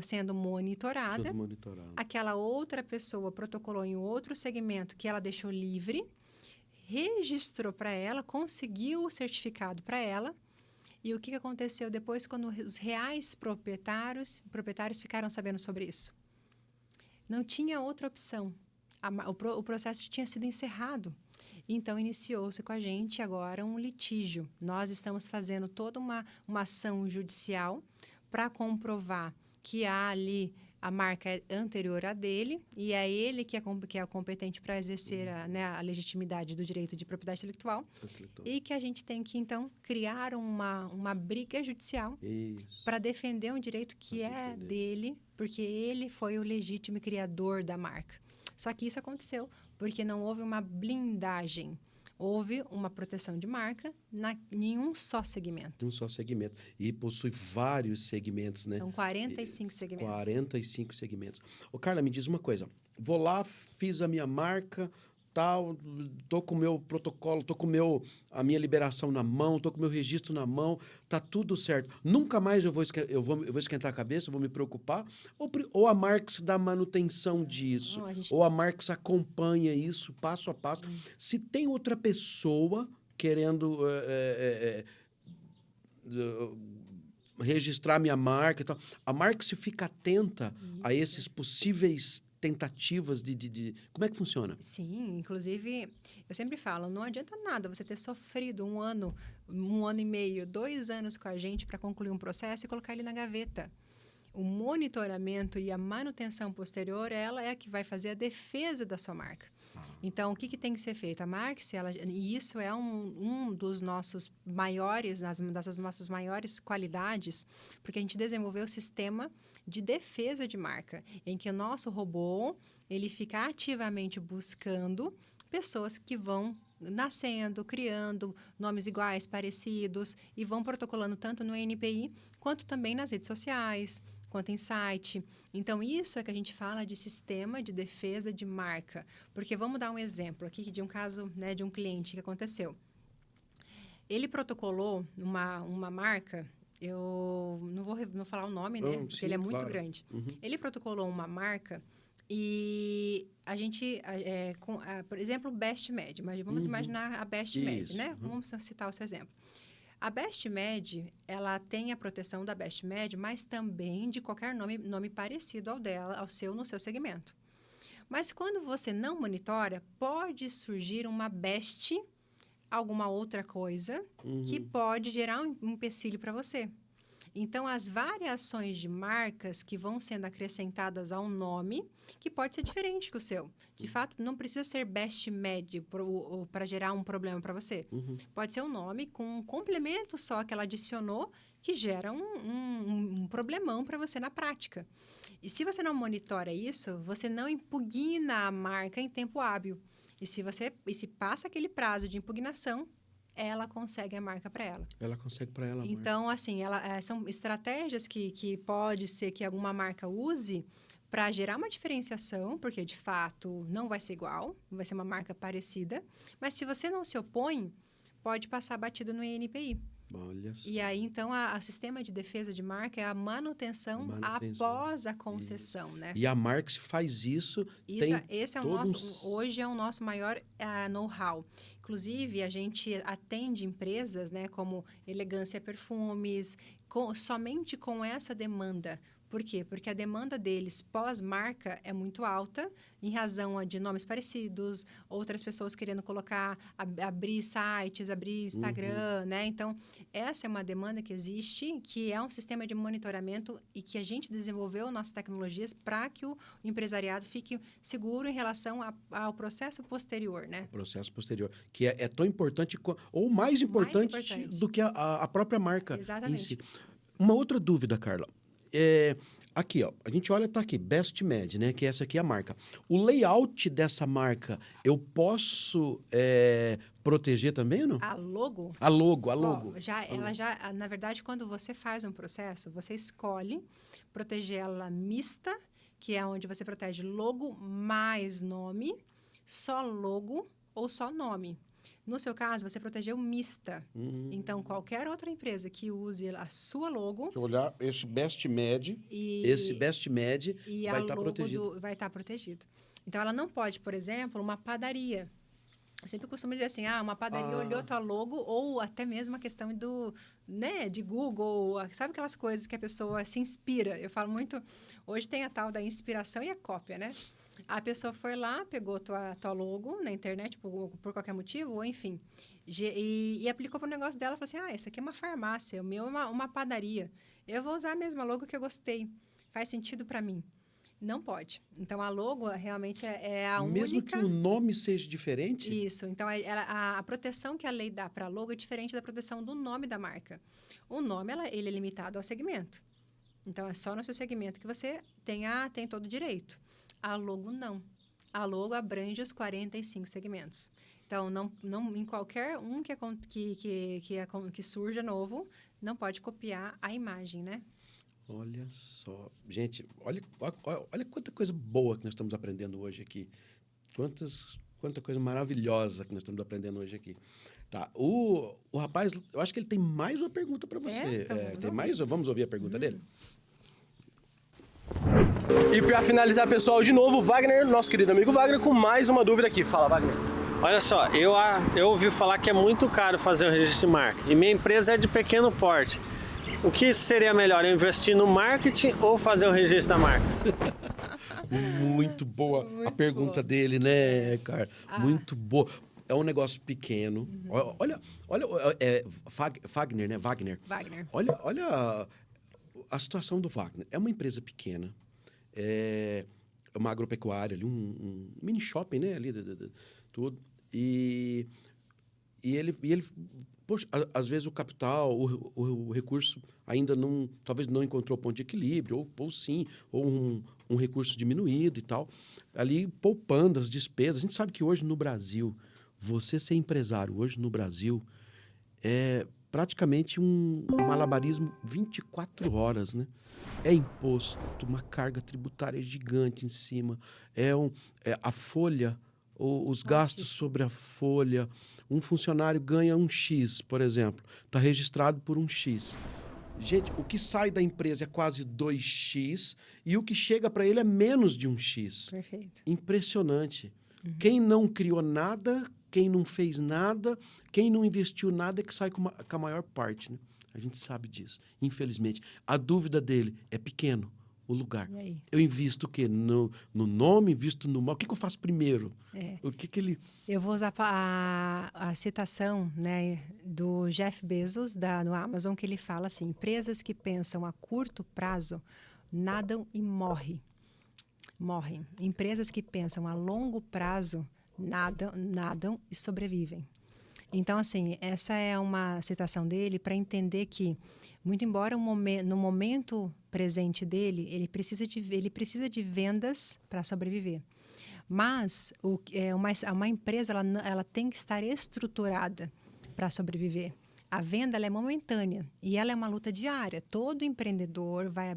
sendo monitorada. Tudo monitorado. Aquela outra pessoa protocolou em outro segmento que ela deixou livre, registrou para ela, conseguiu o certificado para ela, E o que aconteceu depois quando os reais proprietários ficaram sabendo sobre isso? Não tinha outra opção. O processo tinha sido encerrado. Então, iniciou-se com a gente agora um litígio. Nós estamos fazendo toda uma ação judicial para comprovar que há ali a marca é anterior à dele e é ele que é competente para exercer a legitimidade do direito de propriedade intelectual e que a gente tem que, então, criar uma briga judicial para defender um direito que é dele, porque ele foi o legítimo criador da marca. Só que isso aconteceu porque não houve uma blindagem. Houve uma proteção de marca em um só segmento. Um só segmento. E possui vários segmentos, né? São 45 segmentos. 45 segmentos. Ô, Carla, me diz uma coisa. Vou lá, fiz a minha marca, tal, tô com o meu protocolo, tô com a minha liberação na mão, tô com o meu registro na mão, tá tudo certo. Nunca mais eu vou esquentar a cabeça, vou me preocupar? Ou a Marx dá manutenção disso? Não, Ou a Marx acompanha isso passo a passo? Se tem outra pessoa querendo registrar minha marca e tal, a Marx fica atenta a esses possíveis tentativas de... Como é que funciona? Sim, inclusive, eu sempre falo, não adianta nada você ter sofrido um ano e meio, 2 anos com a gente para concluir um processo e colocar ele na gaveta. O monitoramento e a manutenção posterior, ela é a que vai fazer a defesa da sua marca. Então, o que tem que ser feito? A Marx, e isso é um dos nossos maiores, das nossas maiores qualidades, porque a gente desenvolveu o sistema de defesa de marca, em que o nosso robô, ele fica ativamente buscando pessoas que vão nascendo, criando nomes iguais, parecidos, e vão protocolando tanto no NPI, quanto também nas redes sociais, quanto em site. Então, isso é que a gente fala de sistema de defesa de marca. Porque vamos dar um exemplo aqui de um caso, né, de um cliente que aconteceu. Ele protocolou uma marca, eu não vou falar o nome, né? Porque sim, ele é muito claro. grande. Ele protocolou uma marca e a gente, por exemplo, Best Med. Mas vamos imaginar a Best Med, né? Vamos citar o seu exemplo. A Best Med, ela tem a proteção da Best Med, mas também de qualquer nome parecido ao seu, no seu segmento. Mas quando você não monitora, pode surgir uma Best, alguma outra coisa, que pode gerar um empecilho para você. Então, as variações de marcas que vão sendo acrescentadas ao nome, que pode ser diferente que o seu. De fato, não precisa ser Best Med para gerar um problema para você. Pode ser um nome com um complemento só que ela adicionou, que gera um problemão para você na prática. E se você não monitora isso, você não impugna a marca em tempo hábil. E se passa aquele prazo de impugnação, ela consegue a marca para ela. Ela consegue para ela. Então, assim, são estratégias que pode ser que alguma marca use para gerar uma diferenciação, porque, de fato, não vai ser igual, vai ser uma marca parecida. Mas, se você não se opõe, pode passar batido no INPI. Olha só. E aí, então, o sistema de defesa de marca é a manutenção após a concessão, né? E a Marx faz isso. Esse é o nosso, hoje é o nosso maior know-how. Inclusive, a gente atende empresas, né, como Elegância Perfumes, somente com essa demanda. Por quê? Porque a demanda deles pós-marca é muito alta, em razão de nomes parecidos, outras pessoas querendo abrir sites, abrir Instagram, né? Então, essa é uma demanda que existe, que é um sistema de monitoramento e que a gente desenvolveu nossas tecnologias para que o empresariado fique seguro em relação ao processo posterior, né? O processo posterior, que é tão importante, ou mais importante do que a própria marca. Exatamente. Em si. Uma outra dúvida, Carla. Aqui, ó, a gente olha, tá aqui, Best Med, né? Que essa aqui é a marca. O layout dessa marca, eu posso proteger também ou não? A logo? A logo. Na verdade, quando você faz um processo, você escolhe proteger ela mista, que é onde você protege logo mais nome, só logo ou só nome. No seu caso, você protegeu mista. Então, qualquer outra empresa que use a sua logo... Se eu olhar esse Best Med, vai estar protegido. Vai estar protegido. Então, ela não pode, por exemplo, uma padaria. Eu sempre costumo dizer assim, uma padaria olhou tua logo, ou até mesmo a questão de Google, sabe aquelas coisas que a pessoa se inspira? Eu falo muito, hoje tem a tal da inspiração e a cópia, né? A pessoa foi lá, pegou tua logo na internet, por qualquer motivo, ou enfim, e aplicou para o negócio dela, falou assim, essa aqui é uma farmácia, o meu é uma padaria, eu vou usar a mesma logo que eu gostei, faz sentido para mim. Não pode. Então, a logo realmente é a única... Mesmo que o nome seja diferente? Isso. Então, a proteção que a lei dá para a logo é diferente da proteção do nome da marca. O nome, ele é limitado ao segmento. Então, é só no seu segmento que você tem todo o direito. A logo, não. A logo abrange os 45 segmentos. Então, não em qualquer um que surja novo, não pode copiar a imagem, né? Olha só. Gente, olha quanta coisa boa que nós estamos aprendendo hoje aqui. Quanta coisa maravilhosa que nós estamos aprendendo hoje aqui. Tá. O rapaz, eu acho que ele tem mais uma pergunta para você. Tem mais? Vamos ouvir a pergunta dele? E para finalizar, pessoal, de novo, Wagner, nosso querido amigo Wagner, com mais uma dúvida aqui. Fala, Wagner. Olha só, eu ouvi falar que é muito caro fazer o registro de marca. E minha empresa é de pequeno porte. O que seria melhor, investir no marketing ou fazer o registro da marca? Muito boa a pergunta dele, né, cara? Muito boa. É um negócio pequeno. Olha, Wagner, né? Wagner. Olha a situação do Wagner. É uma empresa pequena. É uma agropecuária ali, um mini shopping, né? Ali, tudo. E ele poxa, às vezes o capital, o recurso ainda talvez não encontrou ponto de equilíbrio, ou sim, ou um recurso diminuído e tal. Ali, poupando as despesas. A gente sabe que hoje no Brasil, você ser empresário hoje no Brasil é praticamente um malabarismo 24 horas, né? É imposto, uma carga tributária gigante em cima, a folha, os gastos sobre a folha. Um funcionário ganha um X, por exemplo, está registrado por um X. Gente, o que sai da empresa é quase 2X e o que chega para ele é menos de um X. Perfeito. Impressionante. Quem não criou nada, quem não fez nada, quem não investiu nada é que sai com a maior parte, né? A gente sabe disso, infelizmente. A dúvida dele é pequeno, o lugar. E aí? Eu invisto o quê? No nome, invisto no mal. O que eu faço primeiro? O que ele... Eu vou usar a citação, né, do Jeff Bezos, no Amazon, que ele fala assim, empresas que pensam a curto prazo nadam e morrem. Empresas que pensam a longo prazo nadam e sobrevivem. Então, assim, essa é uma citação dele para entender que, muito embora no momento presente dele, ele precisa de vendas para sobreviver. Mas uma empresa ela tem que estar estruturada para sobreviver. A venda ela é momentânea e ela é uma luta diária. Todo empreendedor vai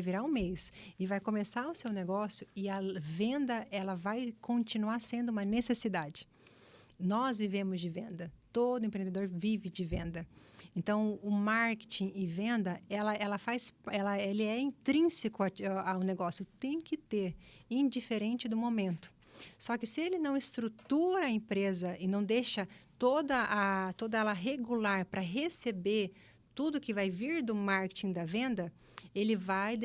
virar um mês e vai começar o seu negócio e a venda ela vai continuar sendo uma necessidade. Nós vivemos de venda. Todo empreendedor vive de venda. Então, o marketing e venda, ele é intrínseco ao negócio. Tem que ter, indiferente do momento. Só que se ele não estrutura a empresa e não deixa toda ela regular para receber tudo que vai vir do marketing da venda, ele vai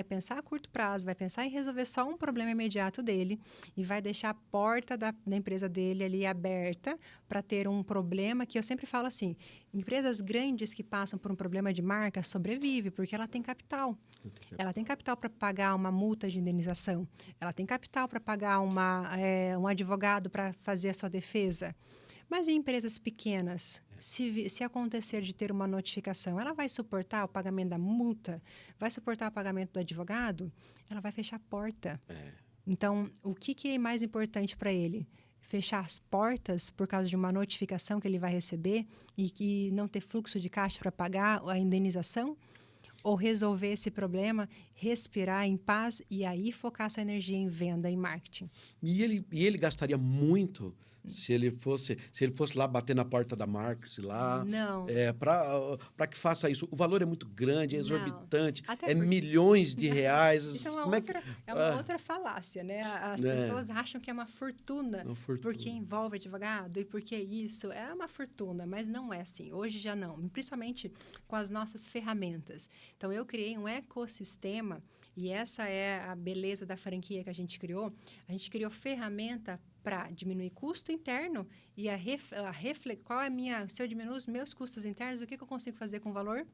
pensar a curto prazo, vai pensar em resolver só um problema imediato dele e vai deixar a porta da empresa dele ali aberta para ter um problema que eu sempre falo assim, empresas grandes que passam por um problema de marca sobrevivem porque ela tem capital. Ela tem capital para pagar uma multa de indenização, ela tem capital para pagar um advogado para fazer a sua defesa. Mas em empresas pequenas, se acontecer de ter uma notificação, ela vai suportar o pagamento da multa? Vai suportar o pagamento do advogado? Ela vai fechar a porta. Então, o que é mais importante para ele? Fechar as portas por causa de uma notificação que ele vai receber e que não ter fluxo de caixa para pagar a indenização? ou resolver esse problema, respirar em paz e aí focar sua energia em venda e marketing. E ele gastaria muito se ele fosse lá bater na porta da Marx lá. Não. Para que faça isso. O valor é muito grande, é exorbitante, Até é porque- milhões de reais. Isso é uma, Como outra, que... é uma outra falácia, né? As pessoas acham que é uma fortuna, Uma fortuna. porque envolve advogado e porque isso é uma fortuna, mas não é assim. Hoje já não, principalmente com as nossas ferramentas. Então, eu criei um ecossistema e essa é a beleza da franquia que a gente criou. A gente criou ferramenta para diminuir custo interno e qual é a minha... Se eu diminuo os meus custos internos, o que eu consigo fazer com o valor?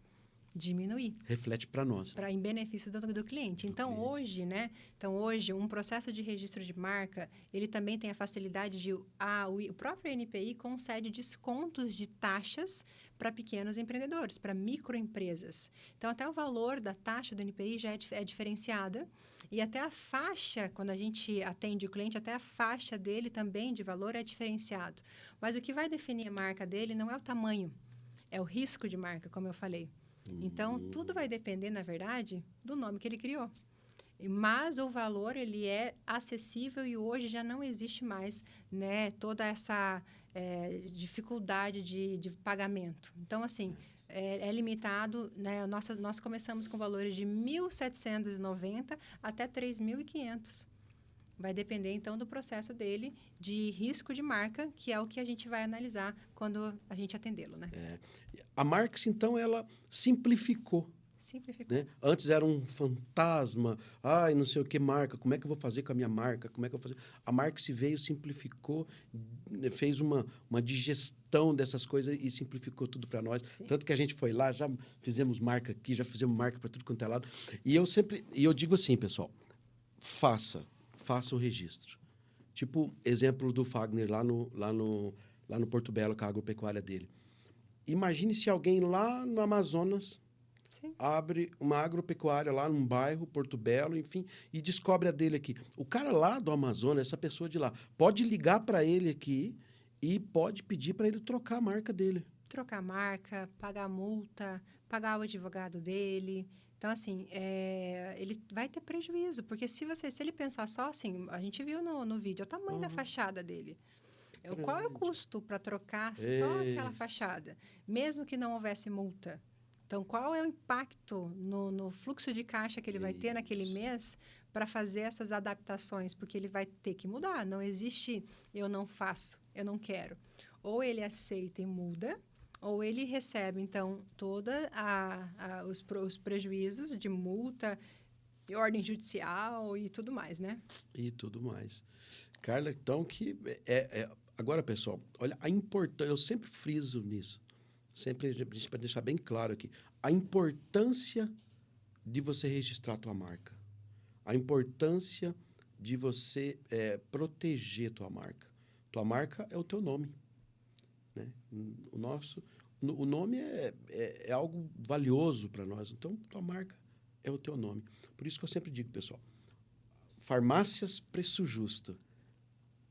Diminuir. Reflete para nós. Em benefício do cliente. Então, hoje, né? Hoje, um processo de registro de marca, ele também tem a facilidade de... o próprio NPI concede descontos de taxas para pequenos empreendedores, para microempresas. Então, até o valor da taxa do NPI já é diferenciada. E até a faixa, quando a gente atende o cliente, até a faixa dele também de valor é diferenciado. Mas o que vai definir a marca dele não é o tamanho, é o risco de marca, como eu falei. Então, tudo vai depender, na verdade, do nome que ele criou. Mas o valor, ele é acessível e hoje já não existe mais, né, toda essa dificuldade de pagamento. Então, assim, é limitado, né? Nós começamos com valores de R$ 1.790 até R$ 3.500. Vai depender, então, do processo dele de risco de marca, que é o que a gente vai analisar quando a gente atendê-lo, né? A Marx, então, ela simplificou. Simplificou. Né? Antes era um fantasma. Ai, não sei o que marca. Como é que eu vou fazer com a minha marca? Como é que eu vou fazer? A Marx veio, simplificou, fez uma digestão dessas coisas e simplificou tudo para nós. Sim. Tanto que a gente foi lá, já fizemos marca aqui, já fizemos marca para tudo quanto é lado. E eu digo assim, pessoal, faça o registro. Tipo, exemplo do Fagner lá no Porto Belo, com a agropecuária dele. Imagine se alguém lá no Amazonas Sim. abre uma agropecuária lá num bairro, Porto Belo, enfim, e descobre a dele aqui. O cara lá do Amazonas, essa pessoa de lá, pode ligar para ele aqui e pode pedir para ele trocar a marca dele. Trocar a marca, pagar a multa, pagar o advogado dele. Então, assim, ele vai ter prejuízo, porque se ele pensar só assim, a gente viu no vídeo, é o tamanho da fachada dele. Qual é o custo para trocar só aquela fachada, mesmo que não houvesse multa? Então, qual é o impacto no fluxo de caixa que ele vai ter naquele mês para fazer essas adaptações? Porque ele vai ter que mudar. Não existe eu não faço, eu não quero. Ou ele aceita e muda, ou ele recebe, então, toda os prejuízos de multa, ordem judicial e tudo mais, né? E tudo mais. Carla, então, agora, pessoal, olha, a importância, eu sempre friso nisso, sempre para deixar bem claro aqui, a importância de você registrar a tua marca, a importância de você proteger tua marca. Tua marca é o teu nome. Né? O nome é algo valioso para nós. Então, tua marca é o teu nome. Por isso que eu sempre digo, pessoal, farmácias preço justo.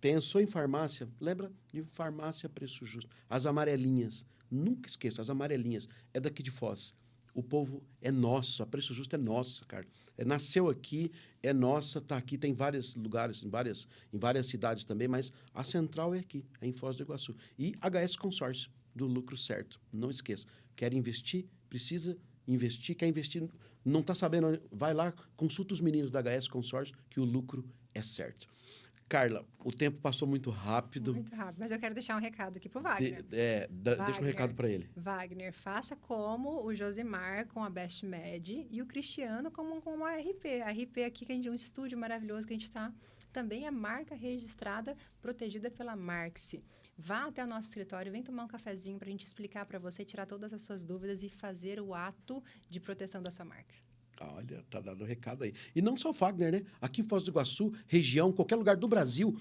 Pensou em farmácia? Lembra de farmácia preço justo. As amarelinhas. Nunca esqueça, as amarelinhas. É daqui de Foz. O povo é nosso. A Preço Justo é nossa, cara. Nasceu aqui, é nossa, está aqui. Tem vários lugares, em várias cidades também, mas a central é aqui, é em Foz do Iguaçu. E HS Consórcio, do lucro certo. Não esqueça. Quer investir? Precisa investir. Quer investir? Não está sabendo? Vai lá, consulta os meninos da HS Consórcio, que o lucro é certo. Carla, o tempo passou muito rápido. Muito rápido, mas eu quero deixar um recado aqui pro Wagner. Deixa um recado para ele. Wagner, faça como o Josimar com a Best Med e o Cristiano com a RP. A RP aqui, que a gente é um estúdio maravilhoso que a gente está, também é marca registrada, protegida pela Marx. Vá até o nosso escritório, vem tomar um cafezinho para a gente explicar para você, tirar todas as suas dúvidas e fazer o ato de proteção da sua marca. Olha, tá dando recado aí. E não só o Fagner, né? Aqui em Foz do Iguaçu, região, qualquer lugar do Brasil,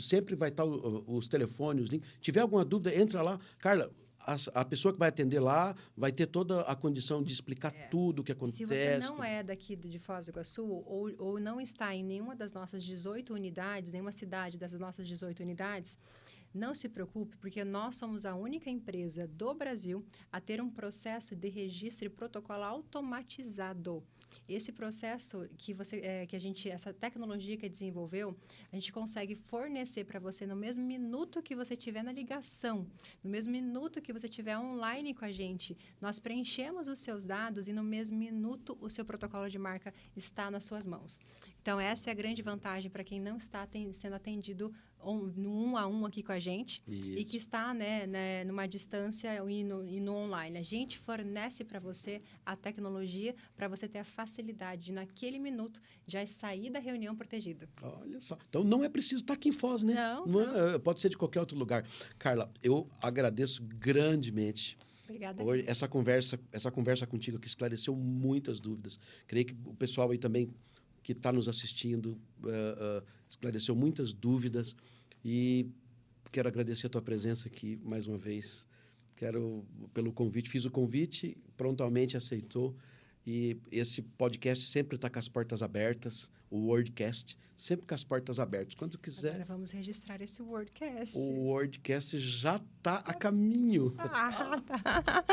sempre vai estar os telefones, os links. Tiver alguma dúvida, entra lá. Carla, a pessoa que vai atender lá vai ter toda a condição de explicar tudo o que E acontece. se você não é daqui de Foz do Iguaçu ou não está em nenhuma das nossas 18 unidades, nenhuma cidade das nossas 18 unidades, não se preocupe, porque nós somos a única empresa do Brasil a ter um processo de registro e protocolo automatizado. Esse processo essa tecnologia que desenvolveu, a gente consegue fornecer para você no mesmo minuto que você estiver na ligação, no mesmo minuto que você estiver online com a gente, nós preenchemos os seus dados e no mesmo minuto o seu protocolo de marca está nas suas mãos. Então, essa é a grande vantagem para quem não está sendo atendido no 1 a 1 aqui com a gente. Isso. E que está numa distância e no online. A gente fornece para você a tecnologia para você ter a facilidade de, naquele minuto, já sair da reunião protegido. Olha só. Então, não é preciso estar aqui em Foz, né? Não. Pode ser de qualquer outro lugar. Carla, eu agradeço grandemente. Obrigada. Hoje, essa conversa contigo que esclareceu muitas dúvidas. Creio que o pessoal aí também que está nos assistindo esclareceu muitas dúvidas e quero agradecer a tua presença aqui mais uma vez. Quero pelo convite, fiz o convite, prontamente aceitou e esse podcast sempre está com as portas abertas, o Wordcast sempre com as portas abertas. Quando quiser. Agora vamos registrar esse Wordcast. O Wordcast já está a caminho. Tá.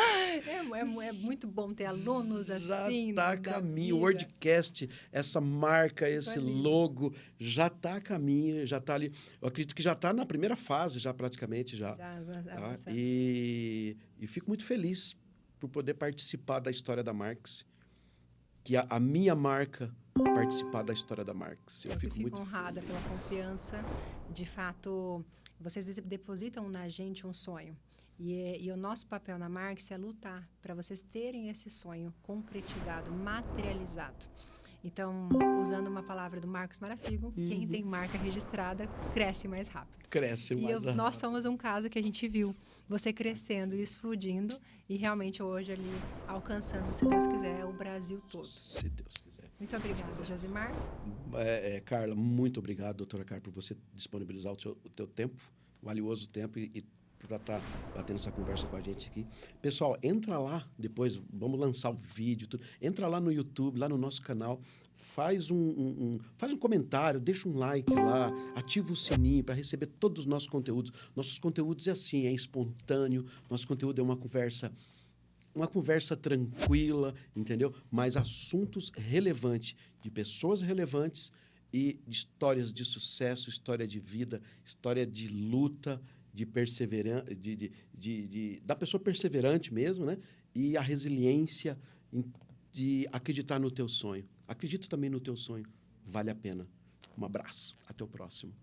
É muito bom ter alunos Já assim. está a caminho. O Wordcast, essa marca, esse logo, já está a caminho, já está ali. Eu acredito que já está na primeira fase, já praticamente já. Tá? E fico muito feliz por poder participar da história da Marx, que a minha marca participar da história da Marx. Eu fico muito honrada pela confiança. De fato, vocês depositam na gente um sonho. E o nosso papel na Marx é lutar para vocês terem esse sonho concretizado, materializado. Então, usando uma palavra do Marcos Marafigo, quem tem marca registrada cresce mais rápido. Cresce mais rápido. Nós somos um caso que a gente viu você crescendo e explodindo e realmente hoje ali alcançando, se Deus quiser, o Brasil todo. Se Deus quiser. Muito obrigada, Josimar. Carla, muito obrigado, doutora Carla, por você disponibilizar o teu tempo, valioso tempo e para estar batendo essa conversa com a gente aqui. Pessoal, entra lá depois, vamos lançar o vídeo, tudo. Entra lá no YouTube, lá no nosso canal, faz um comentário, deixa um like lá, ativa o sininho para receber todos os nossos conteúdos. Nossos conteúdos é assim, é espontâneo, nosso conteúdo é uma conversa tranquila, entendeu? Mas assuntos relevantes, de pessoas relevantes e de histórias de sucesso, história de vida, história de luta, de perseverança, da pessoa perseverante mesmo, né? E a resiliência de acreditar no teu sonho. Acredito também no teu sonho. Vale a pena. Um abraço. Até o próximo.